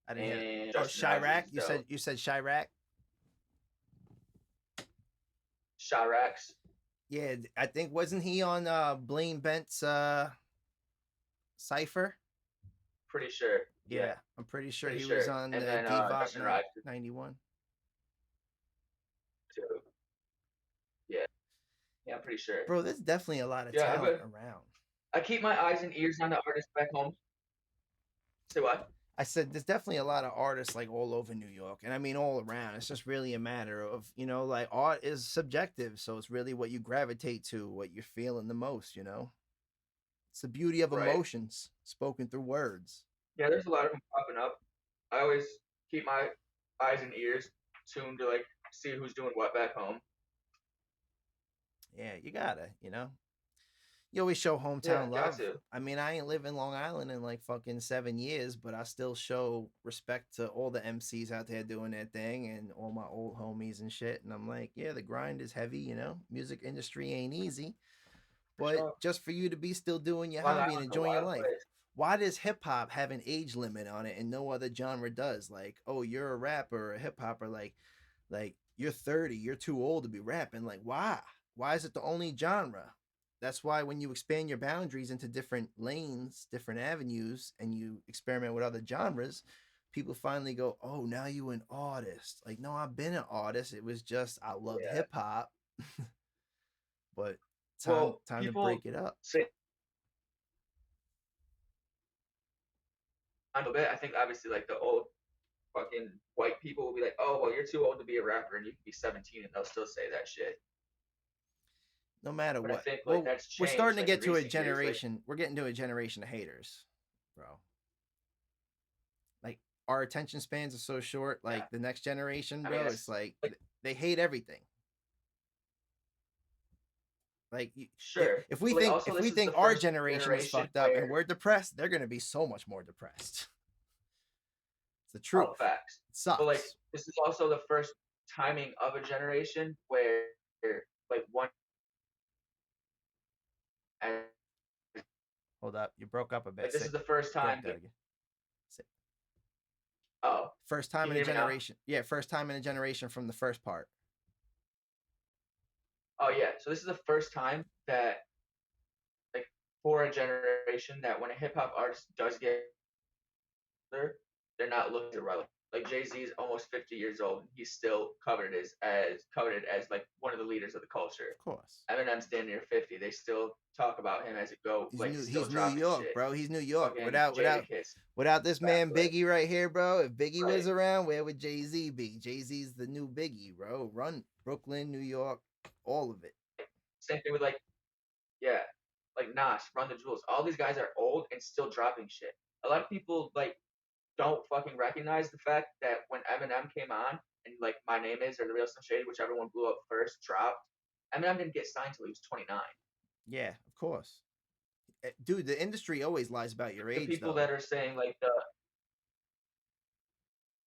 I didn't hear that. and Oh, Justin Isaacs Chirac. is You dope. said Chirac. Shoutouts, Yeah, I think wasn't he on Blaine Bent's Cipher? pretty sure. Yeah, Yeah, I'm pretty sure pretty he was sure. on And then Devop Justin Rice 91. too. Yeah, yeah, I'm pretty sure. Bro, there's definitely a lot of Yeah, talent but around. I keep my eyes and ears on the artists back home. Say what? I said there's definitely a lot of artists like all over New York, and I mean all around. It's just really a matter of, like art is subjective, so it's really what you gravitate to, what you're feeling the most. It's the beauty of Right. emotions spoken through words. Yeah, there's a lot of them popping up. I always keep my eyes and ears tuned to like see who's doing what back home. Yeah, you gotta. You always show Yeah, hometown got love. to. I mean, I ain't lived in Long Island in like fucking 7 years, but I still show respect to all the MCs out there doing their thing and all my old homies and shit. And I'm like, yeah, the grind is heavy. Music industry ain't easy, For but sure. just for you to be still doing your Long hobby and Island's a enjoying your wild life. place. Why does hip hop have an age limit on it and no other genre does? Like, oh, you're a rapper or a hip hopper, like you're 30, you're too old to be rapping. Like, why? Why is it the only genre? That's why when you expand your boundaries into different lanes, different avenues, and you experiment with other genres, people finally go, "Oh, now you an artist." Like, no, I've been an artist. It was just I loved Yeah. hip hop, but Well, time to people break it up. say a little bit. I think obviously like the old fucking white people will be like, "Oh, well, you're too old to be a rapper, and you can be 17," and they'll still say that shit. No matter But I what. think like Well, that's we're changed starting to like in get to a recent years. Like, generation. We're getting to a generation of haters, bro. Like our attention spans are so short. yeah, Like the next generation, I mean, bro, it's it's like like they hate everything. Like sure, if we but like think also if we this is the think our first generation is generation fucked up and where we're depressed, they're gonna be so much more depressed. It's the oh truth. facts, It but like sucks. this is also the first timing of a generation where like one and Hold up, you broke up a bit. like this Say is the first that time. again. Say, Oh, first can time you in a hear me now? generation. Yeah, first time in a generation from the first part. Oh yeah, so this is the first time that like for a generation that when a hip hop artist does get older, they're not looked at relevant. Like Jay Z is almost 50 years old, and he's still coveted as like one of the leaders of the culture. Of course. Eminem's damn near 50. They still talk about him as a goat, like still He's New dropping York, shit. bro. He's New York. Fucking Without Jadakiss, without this man backflip. Biggie right here, bro. If Biggie Right. was around, where would Jay-Z be? Jay-Z's the new Biggie, bro. Run Brooklyn, New York, all of it. Same thing with like, yeah, like Nas, Run the Jewels. All these guys are old and still dropping shit. A lot of people like don't fucking recognize the fact that when Eminem came on and like My Name Is or The Real Slim Shady, whichever one blew up first, dropped, Eminem didn't get signed till he was 29. Yeah, of course. Dude, the industry always lies about your The age, people though. that are saying like the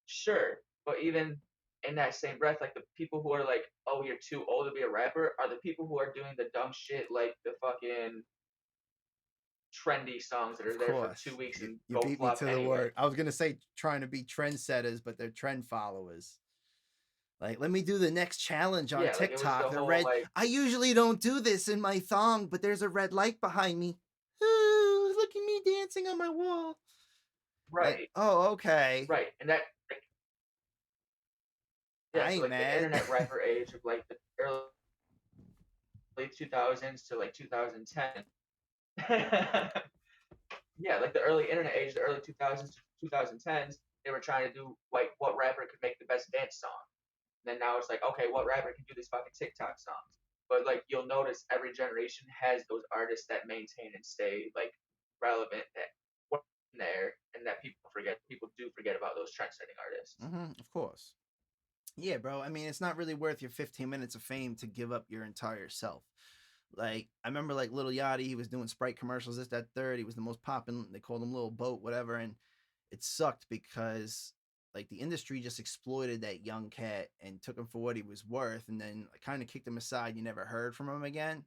sure, but even in that same breath, like the people who are like, oh, you're too old to be a rapper, are the people who are doing the dumb shit like the fucking trendy songs that Of are there for course. 2 weeks and You go beat me flop to the anyway. word. I was gonna say trying to be trendsetters, but they're trend followers. Like, let me do the next challenge on Yeah, like it was TikTok. the The whole red. like I usually don't do this in my thong, but there's a red light behind me. Ooh, look at me dancing on my wall. Like, right, oh, okay. right, and that like, yeah, I so ain't like the mad. internet rapper age of like the early 2000s to like 2010. Yeah, like the early internet age, the early 2000s to 2010s, they were trying to do like what rapper could make the best dance song. And then now it's like, okay, what rapper can do these fucking TikTok songs? But like you'll notice every generation has those artists that maintain and stay like relevant that were in there and that people forget. People do forget about those trend-setting artists. Of course. Yeah, bro. I mean, it's not really worth your 15 minutes of fame to give up your entire self. Like, I remember like Little Yachty, he was doing Sprite commercials, this, that, third. He was the most poppin'. They called him Little Boat, whatever. And it sucked because like the industry just exploited that young cat and took him for what he was worth, and then kind of kicked him aside. You never heard from him again.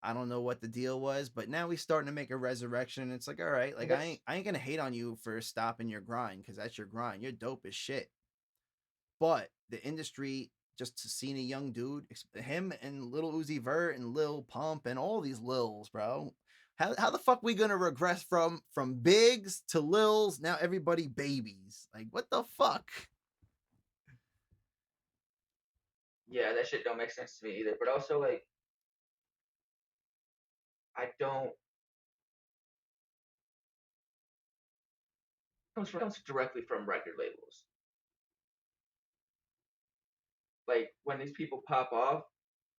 I don't know what the deal was, but now he's starting to make a resurrection. And it's like, all right, I like guess I ain't gonna hate on you for stopping your grind because that's your grind. You're dope as shit. But the industry just seeing a young dude, him and Little Uzi Vert and Lil Pump and all these Lils, bro. How the fuck we gonna regress from bigs to Lils? Now everybody babies. Like what the fuck? yeah, that shit don't make sense to me either. But also like I don't comes directly from record labels. Like when these people pop off,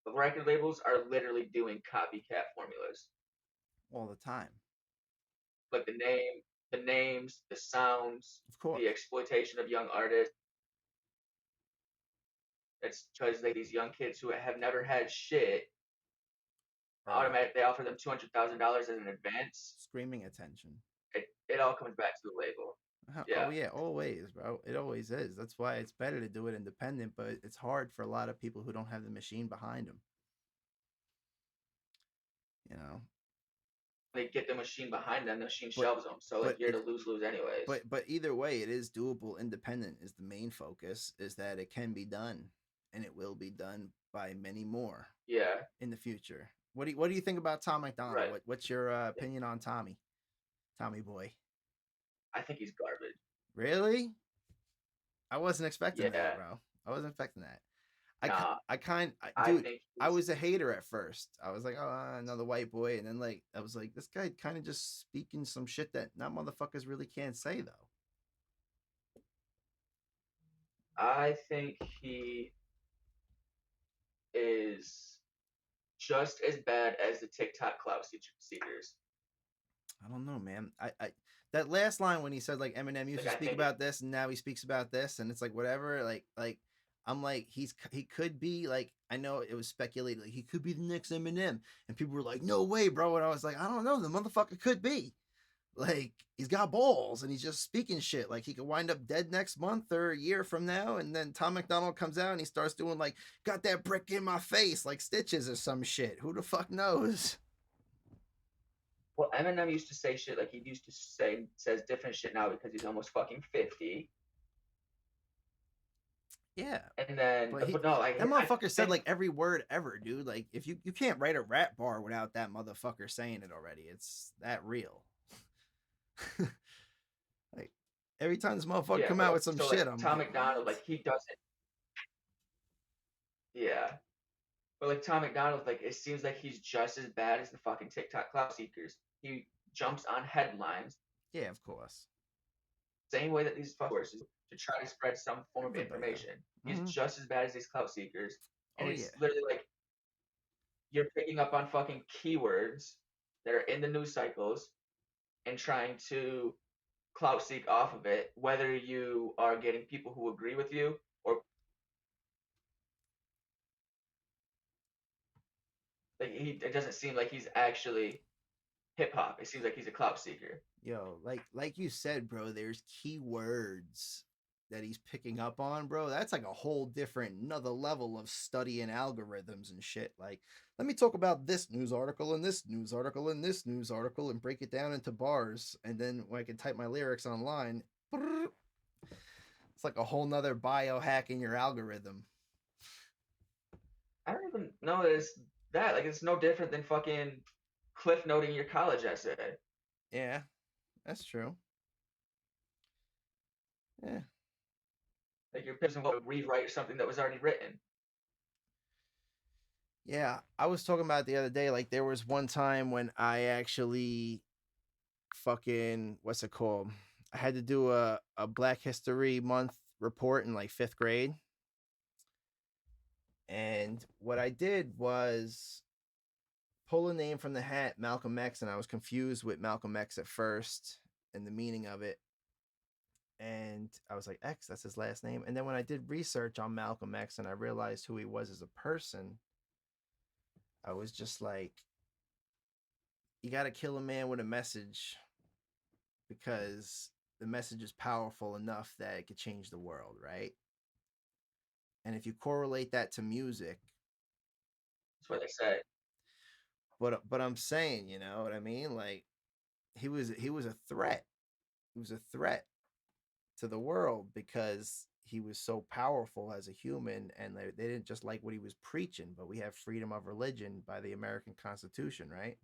the record labels are literally doing copycat formulas. All the time. Like the names, the sounds, Of course. the exploitation of young artists. It's because these young kids who have never had shit Right. automatically offer them $200,000 in advance. Screaming attention. It all comes back to the label. Oh Yeah, yeah, always, bro. It always is. That's why it's better to do it independent, but it's hard for a lot of people who don't have the machine behind them. You know. they get the machine behind them, the machine But shelves them. So like but you're it to lose anyways. but either way, it is doable. Independent is the main focus. Is that it can be done, and it will be done by many more Yeah, in the future. What do you think about Tom McDonald? right. What's your opinion on Tommy boy? I think he's garbage. Really? I wasn't expecting that, Yeah, bro. I wasn't expecting that. nah. I Dude, think I he's was a hater at first. I was like, oh, another white boy, and then like I was like, this guy kind of just speaking some shit that not motherfuckers really can't say though. I think he is just as bad as the TikTok clout seekers. I don't know, man. I that last line when he said like Eminem used Like to I speak think it, about this and now he speaks about this and it's like whatever. Like I'm like he could be like I know it was speculated like he could be the next Eminem and people were like no way, bro. And I was like I don't know, the motherfucker could be. Like he's got balls and he's just speaking shit. Like he could wind up dead next month or a year from now. And then Tom McDonald comes out and he starts doing like, got that brick in my face, like stitches or some shit. Who the fuck knows? well, Eminem used to say shit like he used to say says different shit now because he's almost fucking 50. Yeah. And then, But he but no, that I motherfucker said think like every word ever, dude. Like if you can't write a rap bar without that motherfucker saying it already. It's that real. Like every time this motherfucker yeah, come but out with some so like shit, I'm Tom like, McDonald, what? like he doesn't, yeah. But like Tom McDonald, like it seems like he's just as bad as the fucking TikTok clout seekers. He jumps on headlines Yeah, of course. same way that these forces to try to spread some form of Everybody does. information. He's Mm-hmm. just as bad as these clout seekers, and Oh yeah. it's literally like you're picking up on fucking keywords that are in the news cycles and trying to clout seek off of it, whether you are getting people who agree with you or like it doesn't seem like he's actually hip hop. It seems like he's a clout seeker. Yo, like you said, bro, there's keywords he's picking up on, bro, that's like a whole different another level of studying algorithms and shit. Like, let me talk about this news article and this news article and this news article and break it down into bars, and then when I can type my lyrics online, it's like a whole nother biohack in your algorithm. I don't even know it's that. Like, it's no different than fucking cliff noting your college essay. Yeah, that's true. Yeah. Like, you're pissing to rewrite something that was already written. Yeah, I was talking about it the other day. Like, there was one time when I actually fucking, what's it called? I had to do a Black History Month report in like 5th grade. And what I did was pull a name from the hat, Malcolm X, and I was confused with Malcolm X at first and the meaning of it. And I was like, X, that's his last name. And then when I did research on Malcolm X and I realized who he was as a person, I was just like, you got to kill a man with a message because the message is powerful enough that it could change the world, right? And if you correlate that to music, That's what they say. but I'm saying, you know what I mean? Like, he was a threat. He was a threat to the world because he was so powerful as a human, and they didn't just like what he was preaching. But we have freedom of religion by the American Constitution, right?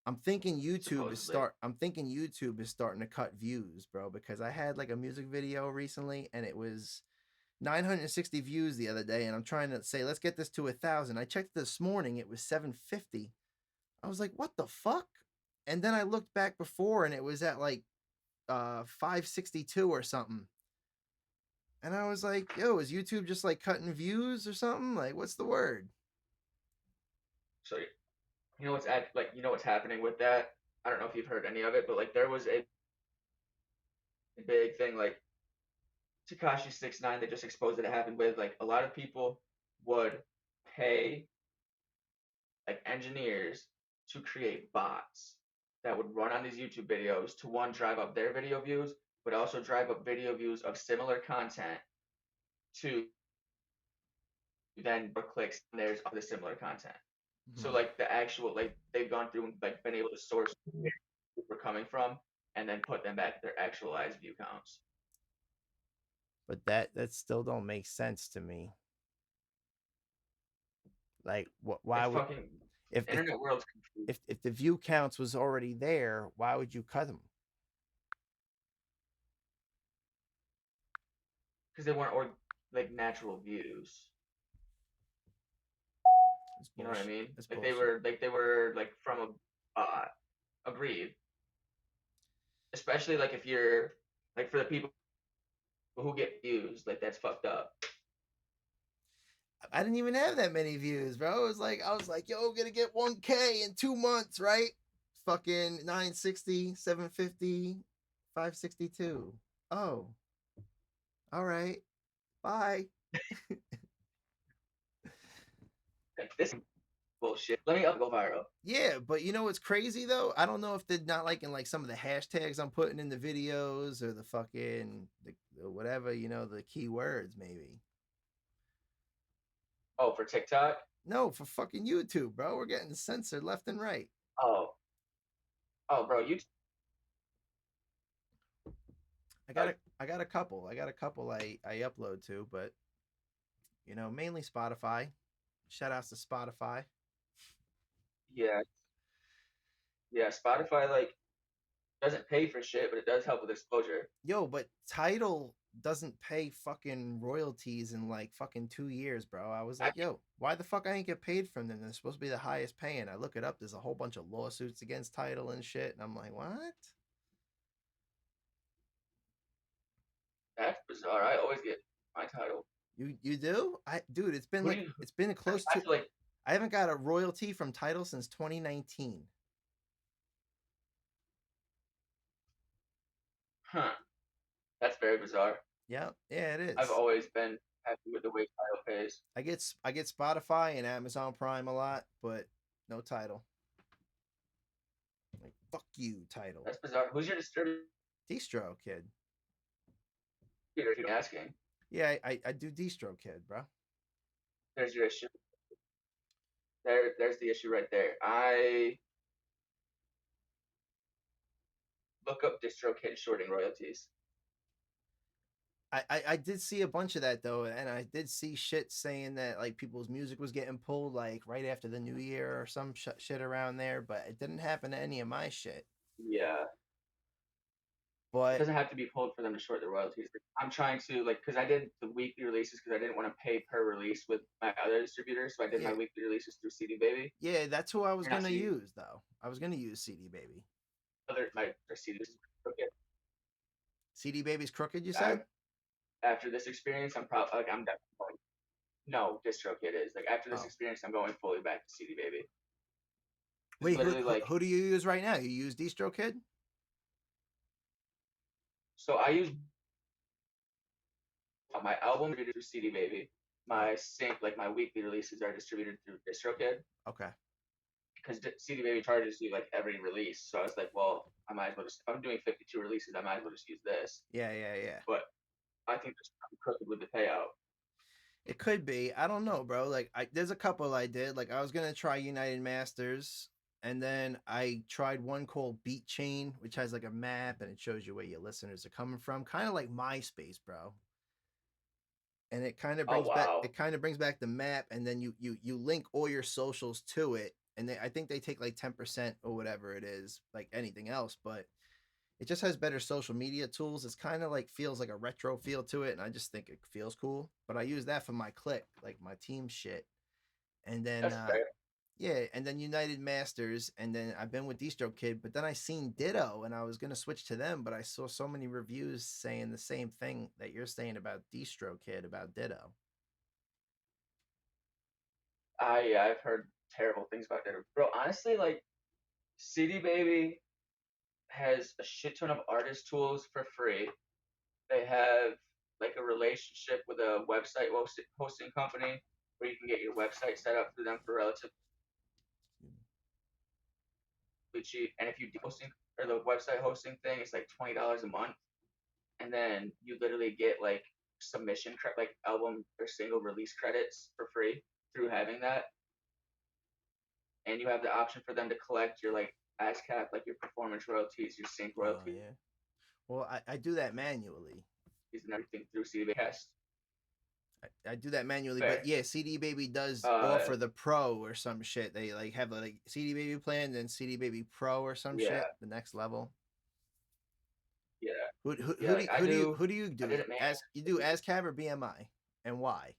I'm thinking YouTube is Supposedly. starting to cut views, bro, because I had like a music video recently and it was 960 views the other day, and I'm trying to say let's get this to 1,000. I checked this morning, it was 750. I was like, what the fuck? And then I looked back before and it was at like 562 or something. And I was like, yo, is YouTube just like cutting views or something? Like, what's the word? So you know what's happening with that? I don't know if you've heard any of it, but like there was a big thing like Takashi 69 that just exposed that it happened with like a lot of people would pay like engineers to create bots that would run on these YouTube videos to one drive up their video views, but also drive up video views of similar content to then clicks and there's the similar content. So Mm-hmm. like the actual like they've gone through and like been able to source where we're coming from and then put them back to their actualized view counts. But that still don't make sense to me. Like, what? Why It's would fucking if if internet world's confused if the view counts was already there, why would you cut them? because they weren't or like natural views. It's You know what I bullshit. mean? It's Like bullshit. they were like from a agreed. Especially like if you're like for the people who get views, like that's fucked up. I didn't even have that many views, bro. It was like I was like, yo, gonna get 1K in 2 months, right? Fucking 960, 750, 562. Oh, all right. Bye. Like this bullshit. Let me up go viral. Yeah, but you know what's crazy though? I don't know if they're not liking like some of the hashtags I'm putting in the videos or the fucking the whatever, you know, the keywords maybe. Oh, for TikTok? No, for fucking YouTube, bro. We're getting censored left and right. Oh. Oh bro, you I got a couple. I got a couple I upload to, but you know, mainly Spotify. Shout outs to Spotify. yeah, yeah, Spotify like doesn't pay for shit, but it does help with exposure. Yo, but Title doesn't pay fucking royalties in like fucking 2 years, bro. I was like, Actually, yo, why the fuck I ain't get paid from them? They're supposed to be the highest paying. I look it up. There's a whole bunch of lawsuits against Title and shit, and I'm like, what? that's bizarre. I always get my title. You do? Dude, Who do you it's been close I to. feel like I haven't got a royalty from Title since 2019. huh. That's very bizarre. Yeah, yeah, it I've is. always been happy with the way title pays. I get Spotify and Amazon Prime a lot, but no Title. Like, fuck you, Title. That's bizarre. Who's your distributor? Distro kid. You're asking. Yeah, I do DistroKid, bro. There's your issue. There's the issue right there. I look up DistroKid shorting royalties. I did see a bunch of that though, and I did see shit saying that like people's music was getting pulled like right after the new year or some shit around there, but it didn't happen to any of my shit. Yeah. It But doesn't have to be pulled for them to short the royalties. I'm trying to like because I did the weekly releases because I didn't want to pay per release with my other distributors, so I did my yeah, weekly releases through CD Baby. yeah, that's who I was Or not gonna CD, use though. I was gonna use CD Baby. my CDs. Okay. CD Baby's crooked, you I, said? after this experience, I'm probably like I'm definitely going. No, DistroKid is like after this Oh, experience, I'm going fully back to CD Baby. It's wait, literally like who do you use right now? You use DistroKid? so I use my album distributed through CD Baby. Oh, My sync like my weekly releases are distributed through DistroKid okay. because CD Baby charges you like every release. So I was like, well, I might as well just if I'm doing 52 releases, I might as well just use this. Yeah, yeah, yeah. But I think there's something crooked with the payout. It could be. I don't know, bro. Like, there's a couple I did. Like, I was gonna try United Masters, and then I tried one called Beat Chain, which has like a map and it shows you where your listeners are coming from, kind of like MySpace, bro. And it kind of Oh brings back wow, the map, and then you link all your socials to it, and I think they take like 10% or whatever it is, like anything else, but it just has better social media tools. It's kind of like feels like a retro feel to it, and I just think it feels cool. But I use that for my click, like my team shit. And then that's fair. yeah, and then United Masters, and then I've been with DistroKid, but then I seen Ditto, and I was gonna switch to them, but I saw so many reviews saying the same thing that you're saying about DistroKid about Ditto. I've heard terrible things about it, bro. Honestly, like CD Baby has a shit ton of artist tools for free. They have like a relationship with a website hosting company where you can get your website set up through them for relatively cheap. And if you do hosting or the website hosting thing, it's like $20 a month, and then you literally get like like album or single release credits for free through having that. And you have the option for them to collect your like ASCAP, like your performance royalties, your sync Oh royalties, yeah. Well, I do that manually. and everything through CD Cast. I do that manually, but Fair. yeah, CD Baby does Uh, offer the Pro or some shit. They like have like CD Baby plan, then CD Baby Pro or some yeah, shit, the next level. yeah, Who who yeah. who do Like you, who do you who do you I do? did it manually. As you do ASCAP or BMI, and why?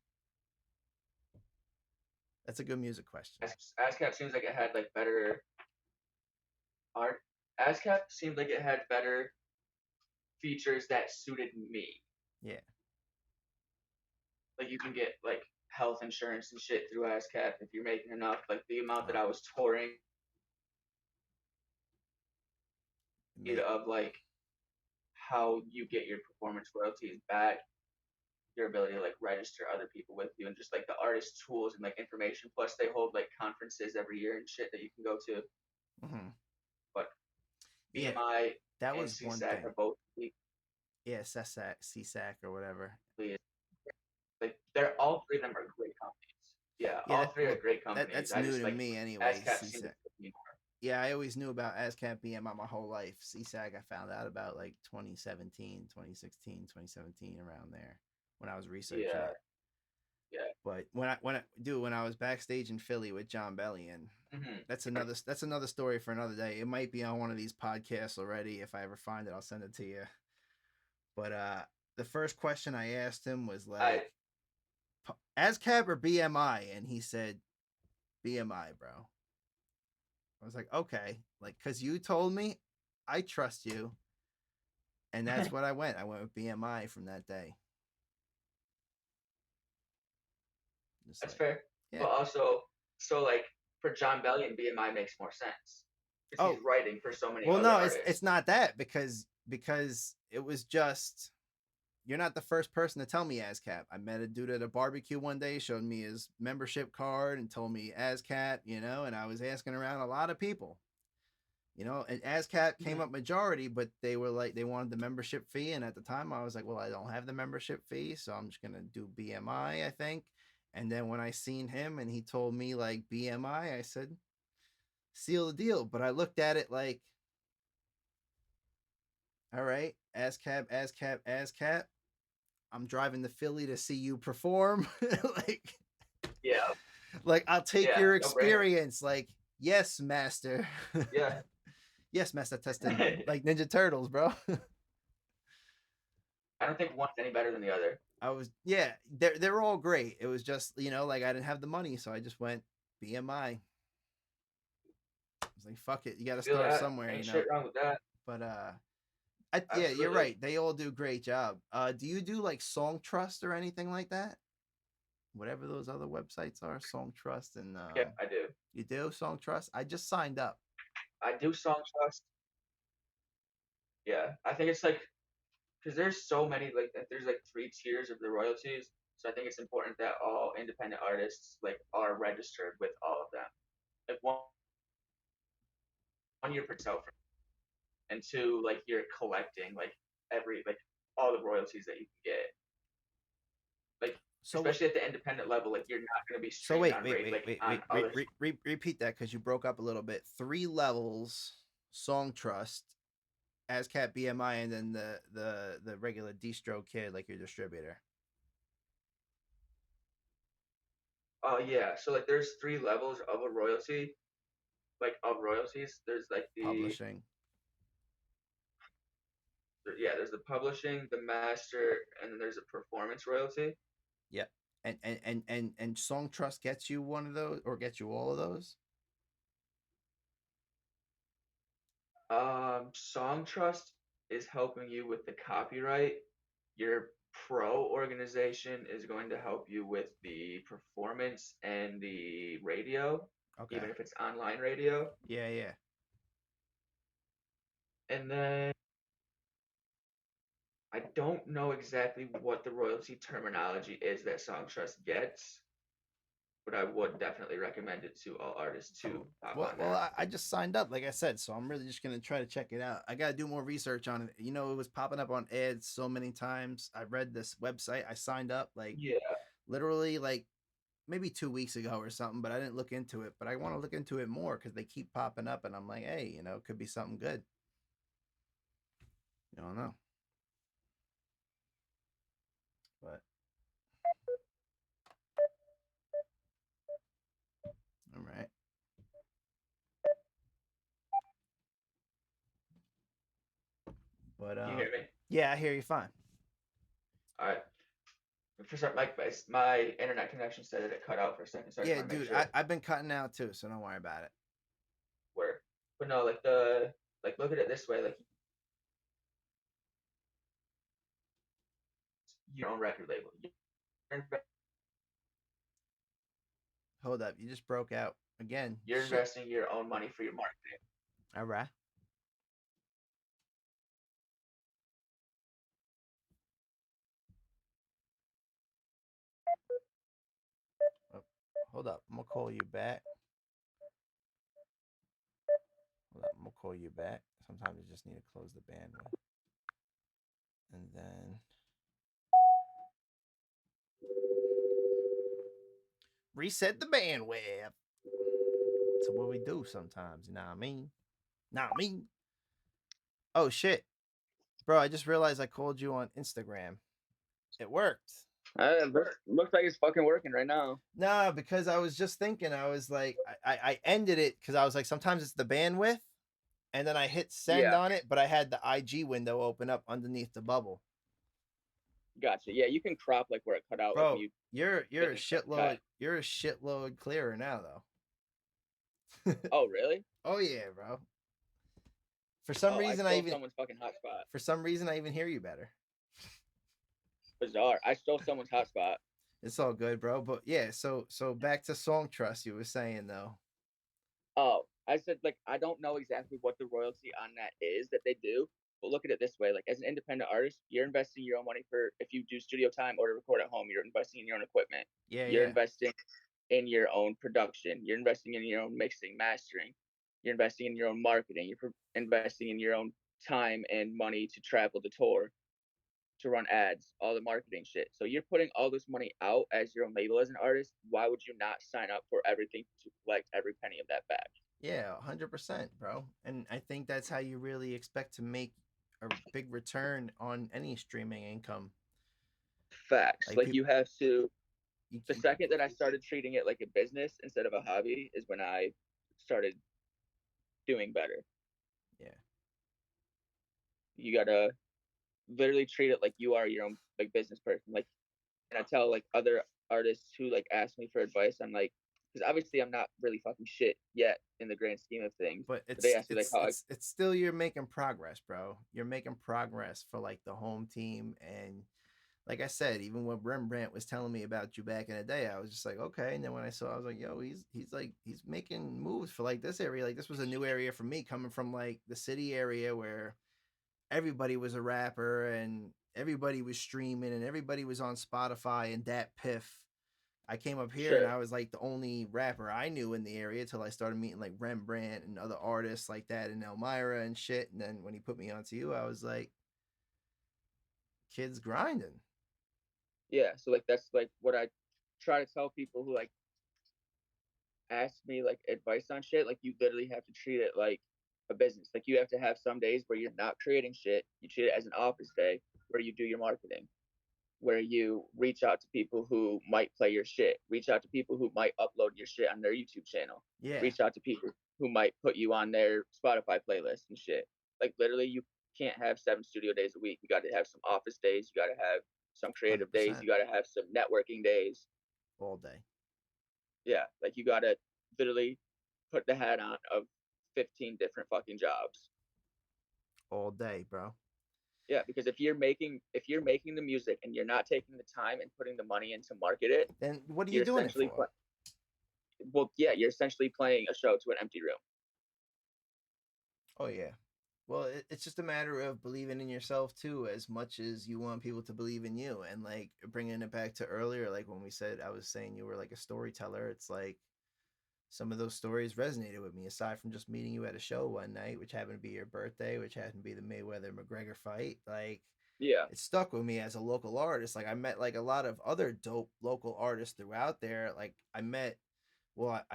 That's a good music question. ASCAP seems like it had like better art. ASCAP seemed like it had better features that suited me. Yeah. Like you can get like health insurance and shit through ASCAP if you're making enough. Like the amount that Oh, I was touring mate. of like how you get your performance royalties back, your ability to like register other people with you, and just like the artist tools and like information. Plus, they hold like conferences every year and shit that you can go to. Hmm. But Yeah, BMI that and was one CSAC thing. are both Yeah, CSAC or whatever. like they're all three of them are great companies. Yeah, Yeah, all three are great companies. that's I new just to like me anyway. ASCAP seemed to CSAC. fit me more. Yeah, I always knew about ASCAP BMI my whole life. CSAC I found out about like 2017, 2016, 2017 around there when I was researching Yeah, it. yeah. But when I was backstage in Philly with John Bellion, Mm-hmm. that's another story for another day. It might be on one of these podcasts already. If I ever find it, I'll send it to you. But the first question I asked him was I like, ASCAP or BMI, and he said BMI, bro. I was like, okay, like, cause you told me, I trust you, and that's what I went. I went with BMI from that day. Just that's like, fair. yeah. But also, so like for John Bellion, BMI makes more sense because he's Oh, writing for so many well, other no, it's artists. not that because it was just you're not the first person to tell me ASCAP. I met a dude at a barbecue one day, showed me his membership card, and told me ASCAP, and I was asking around a lot of people. You know, and ASCAP came Mhm. up majority, but they were like they wanted the membership fee, and at the time I was like, well, I don't have the membership fee, so I'm just gonna do BMI, I think. And then when I seen him and he told me like BMI, I said, seal the deal. But I looked at it like, all right, ASCAP, ASCAP, ASCAP. I'm driving to Philly to see you perform. like, Yeah. like I'll take Yeah. your No brainer. experience. Like, yes, master. Yeah. yes, master testing. Like Ninja Turtles, bro. I don't think one's any better than the other. I was yeah, they're all great. It was just, like I didn't have the money, so I just went BMI. I was like, fuck it, you got to Feel start that? somewhere, Ain't shit wrong with that. But yeah, you're Absolutely. right. They all do a great job. Do you do like Song Trust or anything like that? Whatever those other websites are, Song Trust and Yeah, I do. you do Song Trust? I just signed up. I do song trust. Yeah. I think it's like because there's so many like there's like three tiers of the royalties. So I think it's important that all independent artists like are registered with all of them. Like one year for itself, and two like you're collecting like every like all the royalties that you can get. Like So what? especially at the independent level, like you're not going to be So streamed wait, on wait, rate wait, like wait, on wait. other. Repeat that because you broke up a little bit. Three levels: Song Trust, ASCAP, BMI, and then the regular distro kid, like your distributor. Yeah. So like there's three levels of a royalty, like of royalties. There's like Publishing. there's the publishing, the master, and then there's a performance royalty. Yep. And Song Trust gets you one of those or gets you all of those? Song Trust is helping you with the copyright. Your pro organization is going to help you with the performance and the radio, Okay. even if it's online radio. Yeah, yeah. And then I don't know exactly what the royalty terminology is that Song Trust gets, but I would definitely recommend it to all artists to pop Well, on well, that. I just signed up, like I said, so I'm really just gonna try to check it out. I gotta do more research on it. It was popping up on ads so many times. I read this website. I signed up like Yeah, literally like maybe 2 weeks ago or something, but I didn't look into it. But I want to look into it more because they keep popping up, and I'm like, hey, it could be something good. You don't know, but all right. But can you hear me? yeah, I hear you fine. All right. For some, my internet connection said that it cut out for a second, so I just Yeah, want to make dude, sure I've been cutting out too, so don't worry about it. we're. But no, like look at it this way, like your own record label. Hold up, you just broke out again. You're Shit. investing your own money for your marketing. All right. Oh, hold up, I'm gonna call you back. Hold up, I'm gonna call you back. Sometimes you just need to close the bandwidth, and then reset the bandwidth. That's what we do sometimes. You know what I mean? Not me. Oh shit, bro! I just realized I called you on Instagram. It worked. Looks like it's fucking working right now. Nah, because I was just thinking. I was like, I ended it because I was like, sometimes it's the bandwidth, and then I hit send Yeah, on it, but I had the IG window open up underneath the bubble. gotcha. Yeah, you can crop like where it cut out, like when Bro, you you're a finish the cut. shitload. You're a shitload clearer now, though. Oh, really? Oh yeah, bro. For some Oh, I reason, I stole even someone's fucking hotspot. for some reason I even hear you better. Bizarre. I stole someone's hotspot. It's all good, bro. But yeah, so back to Song Trust. You were saying though. Oh, I said like I don't know exactly what the royalty on that is that they do, but look at it this way: like as an independent artist, you're investing your own money for if you do studio time or to record at home. You're investing in your own equipment. Yeah, You're yeah. investing in your own production. You're investing in your own mixing, mastering. You're investing in your own marketing. You're investing in your own time and money to travel to tour, to run ads, all the marketing shit. So you're putting all this money out as your own label as an artist. Why would you not sign up for everything to collect every penny of that back? Yeah, 100%, bro. And I think that's how you really expect to make a big return on any streaming income. Facts. Like Like people, you have to. The you second that I started treating it like a business instead of a hobby is when I started doing better. yeah. You gotta literally treat it like you are your own like business person. Like, and I tell like other artists who like ask me for advice, I'm like, because obviously I'm not really fucking shit yet in the grand scheme of things. But But they ask me like how I, it's still you're making progress, bro. You're making progress for like the home team. And like I said, even when Rembrandt was telling me about you back in the day, I was just like, okay. And then when I saw, I was like, yo, he's like he's making moves for like this area. Like this was a new area for me, coming from like the city area where everybody was a rapper and everybody was streaming and everybody was on Spotify and Dat Piff. I came up here and sure, I was like the only rapper I knew in the area till I started meeting like Rembrandt and other artists like that and Elmira and shit. And then when he put me onto you, I was like, kids grinding. yeah. So like that's like what I try to tell people who like ask me like advice on shit. Like you literally have to treat it like a business. Like you have to have some days where you're not creating shit. You treat it as an office day where you do your marketing, where you reach out to people who might play your shit, reach out to people who might upload your shit on their YouTube channel, Yeah, reach out to people who might put you on their Spotify playlist and shit. Like literally, you can't have 7 studio days a week. You got to have some office days. You got to have some creative days. 100% You got to have some networking days. all day. Yeah, like you got to literally put the hat on of 15 different fucking jobs. All day, bro. Yeah, because if you're making the music and you're not taking the time and putting the money in to market it, Then what are you you're doing it essentially for? well, yeah, you're essentially playing a show to an empty room. Oh, yeah. Well, it's just a matter of believing in yourself too, as much as you want people to believe in you. And like bringing it back to earlier, like when we said, I was saying you were like a storyteller. It's like some of those stories resonated with me, aside from just meeting you at a show one night, which happened to be your birthday, which happened to be the Mayweather McGregor fight. Like, Yeah, it stuck with me as a local artist. Like, I met like a lot of other dope local artists throughout there. Like, I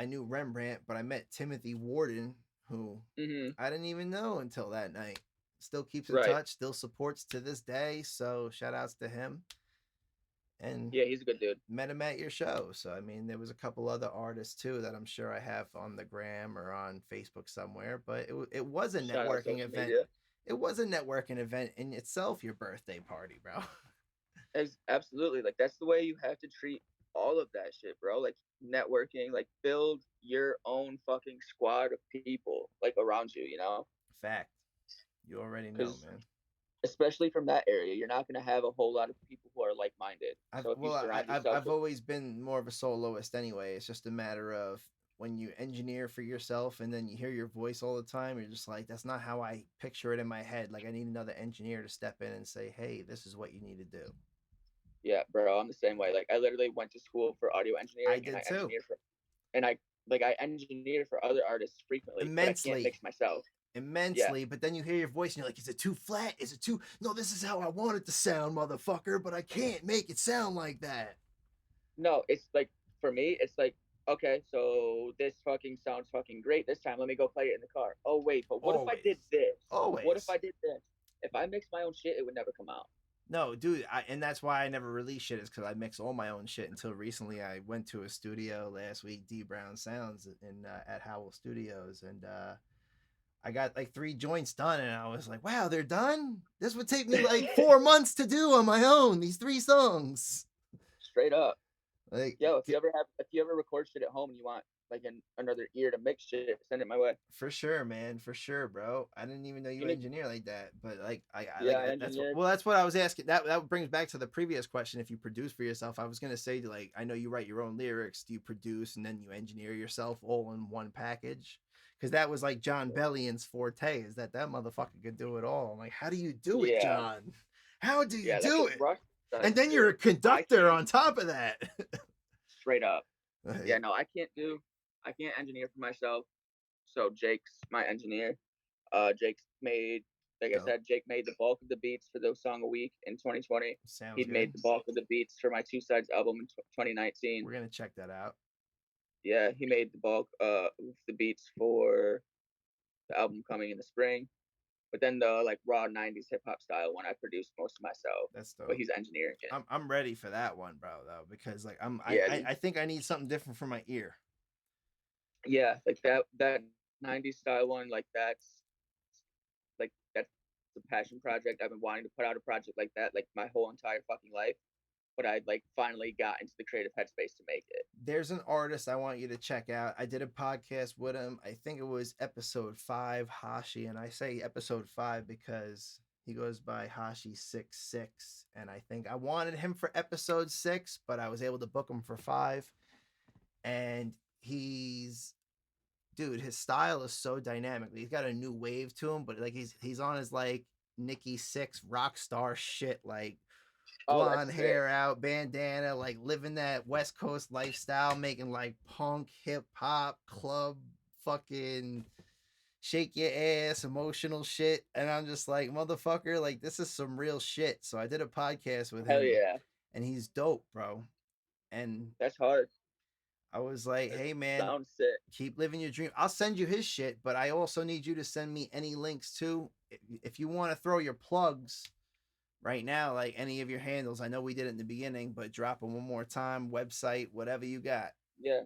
knew Rembrandt, but I met Timothy Warden, who hmm, I didn't even know until that night. Still keeps in right. touch, still supports to this day. So shout outs to him. And Yeah, he's a good dude. met him at your show. So I mean, there was a couple other artists too that I'm sure I have on the gram or on Facebook somewhere. But it was a Shout out networking social event. media. It was a networking event in itself. Your birthday party, bro. As absolutely, like that's the way you have to treat all of that shit, bro. Like networking, like build your own fucking squad of people like around you, you know? Fact. You already know, Because man. especially from that area, you're not gonna have a whole lot of people who are like minded. So if you surround yourself I've with, always been more of a soloist anyway. It's just a matter of when you engineer for yourself and then you hear your voice all the time, you're just like, that's not how I picture it in my head. Like I need another engineer to step in and say, hey, this is what you need to do. yeah, bro, I'm the same way. Like I literally went to school for audio I engineering and did too. I engineer for other artists frequently, but I can't Immensely. mix myself. Yeah. Immensely, but then you hear your voice and you're like, is it too flat? Is it too no, this is how I want it to sound, motherfucker, but I can't make it sound like that. No, it's like for me, it's like, okay, so this fucking sounds fucking great this time. Let me go play it in the car. Oh wait, but what if I did Always. this? What if Always. I did this? If I mixed my own shit, it would never come out. No, dude, and that's why I never release shit is because I mix all my own shit until recently. I went to a studio last week, D Brown Sounds, in at hOur Studios, and I got like 3 joints done, and I was like, wow, they're done. This would take me like 4 months to do on my own. These 3 songs, Straight up. like Yo, if you ever record shit at home and you want like another ear to mix shit, send it my way. for sure, man, for sure, bro. I didn't even know you You need, engineer like that, but like I yeah, like I that's what. engineered. Well, that's what I was asking. That brings back to the previous question. If you produce for yourself, I was gonna say like I know you write your own lyrics. Do you produce and then you engineer yourself all in one package? Because that was like John Bellion's forte. Is that motherfucker could do it all? I'm like, how do you do it, Yeah, John? How do you yeah, that do kid it? Rush And does then you're a too. I conductor can't on top of that. straight up. Yeah, Like, no, I can't engineer for myself. So Jake's my engineer. Jake's made, like I Dope. said, Jake made the bulk of the beats for the song A Week in 2020. Sounds He'd good. made the bulk of the beats for my Two Sides album in 2019. We're gonna check that out. Yeah, he made the bulk of the beats for the album coming in the spring. But then the like raw 90s hip hop style one I produced most of myself. That's dope. But he's engineering it. I'm ready for that one, bro, though, because like Yeah, I think I need something different for my ear. yeah, like that 90s style one, like that's a passion project. I've been wanting to put out a project like that like my whole entire fucking life, but I like finally got into the creative headspace to make it. There's an artist I want you to check out. I did a podcast with him. I think it was episode 5, Hashi, and I say episode 5 because he goes by Hashi66, and I think I wanted him for episode 6, but I was able to book him for 5. And dude, his style is so dynamic. He's got a new wave to him, but like he's on his like Nikki Sixx rock star shit, like blonde hair out, bandana, like living that West Coast lifestyle, making like punk, hip hop, club, fucking shake your ass, emotional shit. And I'm just like, motherfucker, like this is some real shit. So I did a podcast with him. Hell yeah. And he's dope, bro. And that's hard. I was like, hey man, sounds sick. Keep living your dream. I'll send you his shit, but I also need you to send me any links too. If you want to throw your plugs right now, like any of your handles, I know we did it in the beginning, but drop them one more time, website, whatever you got. Yeah.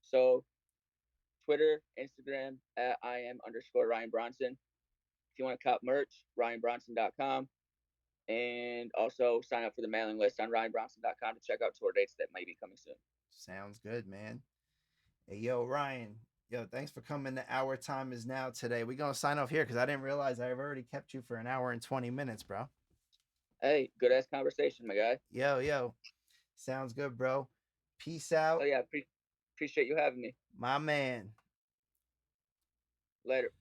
So Twitter, Instagram at @IM_Ryan Bronson. If you want to cop merch, RyanBronson.com. And also sign up for the mailing list on RyanBronson.com to check out tour dates that might be coming soon. Sounds good, man. Hey, yo, Ryan. Yo, thanks for coming to Our Time Is Now today. We're going to sign off here because I didn't realize I've already kept you for an hour and 20 minutes, bro. Hey, good-ass conversation, my guy. Yo. Sounds good, bro. Peace out. Oh, yeah. Appreciate you having me. My man. Later.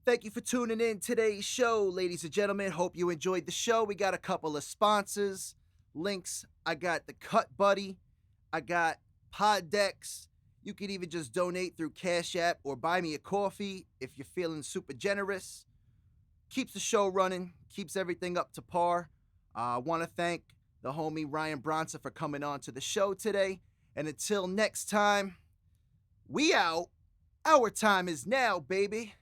Thank you for tuning in today's show, ladies and gentlemen. Hope you enjoyed the show. We got a couple of sponsors. Links, I got the Cut Buddy. I got PodDecks. You can even just donate through Cash App or buy me a coffee if you're feeling super generous. Keeps the show running, keeps everything up to par. I want to thank the homie Ryan Bronson for coming on to the show today. And until next time, we out. Our time is now, baby.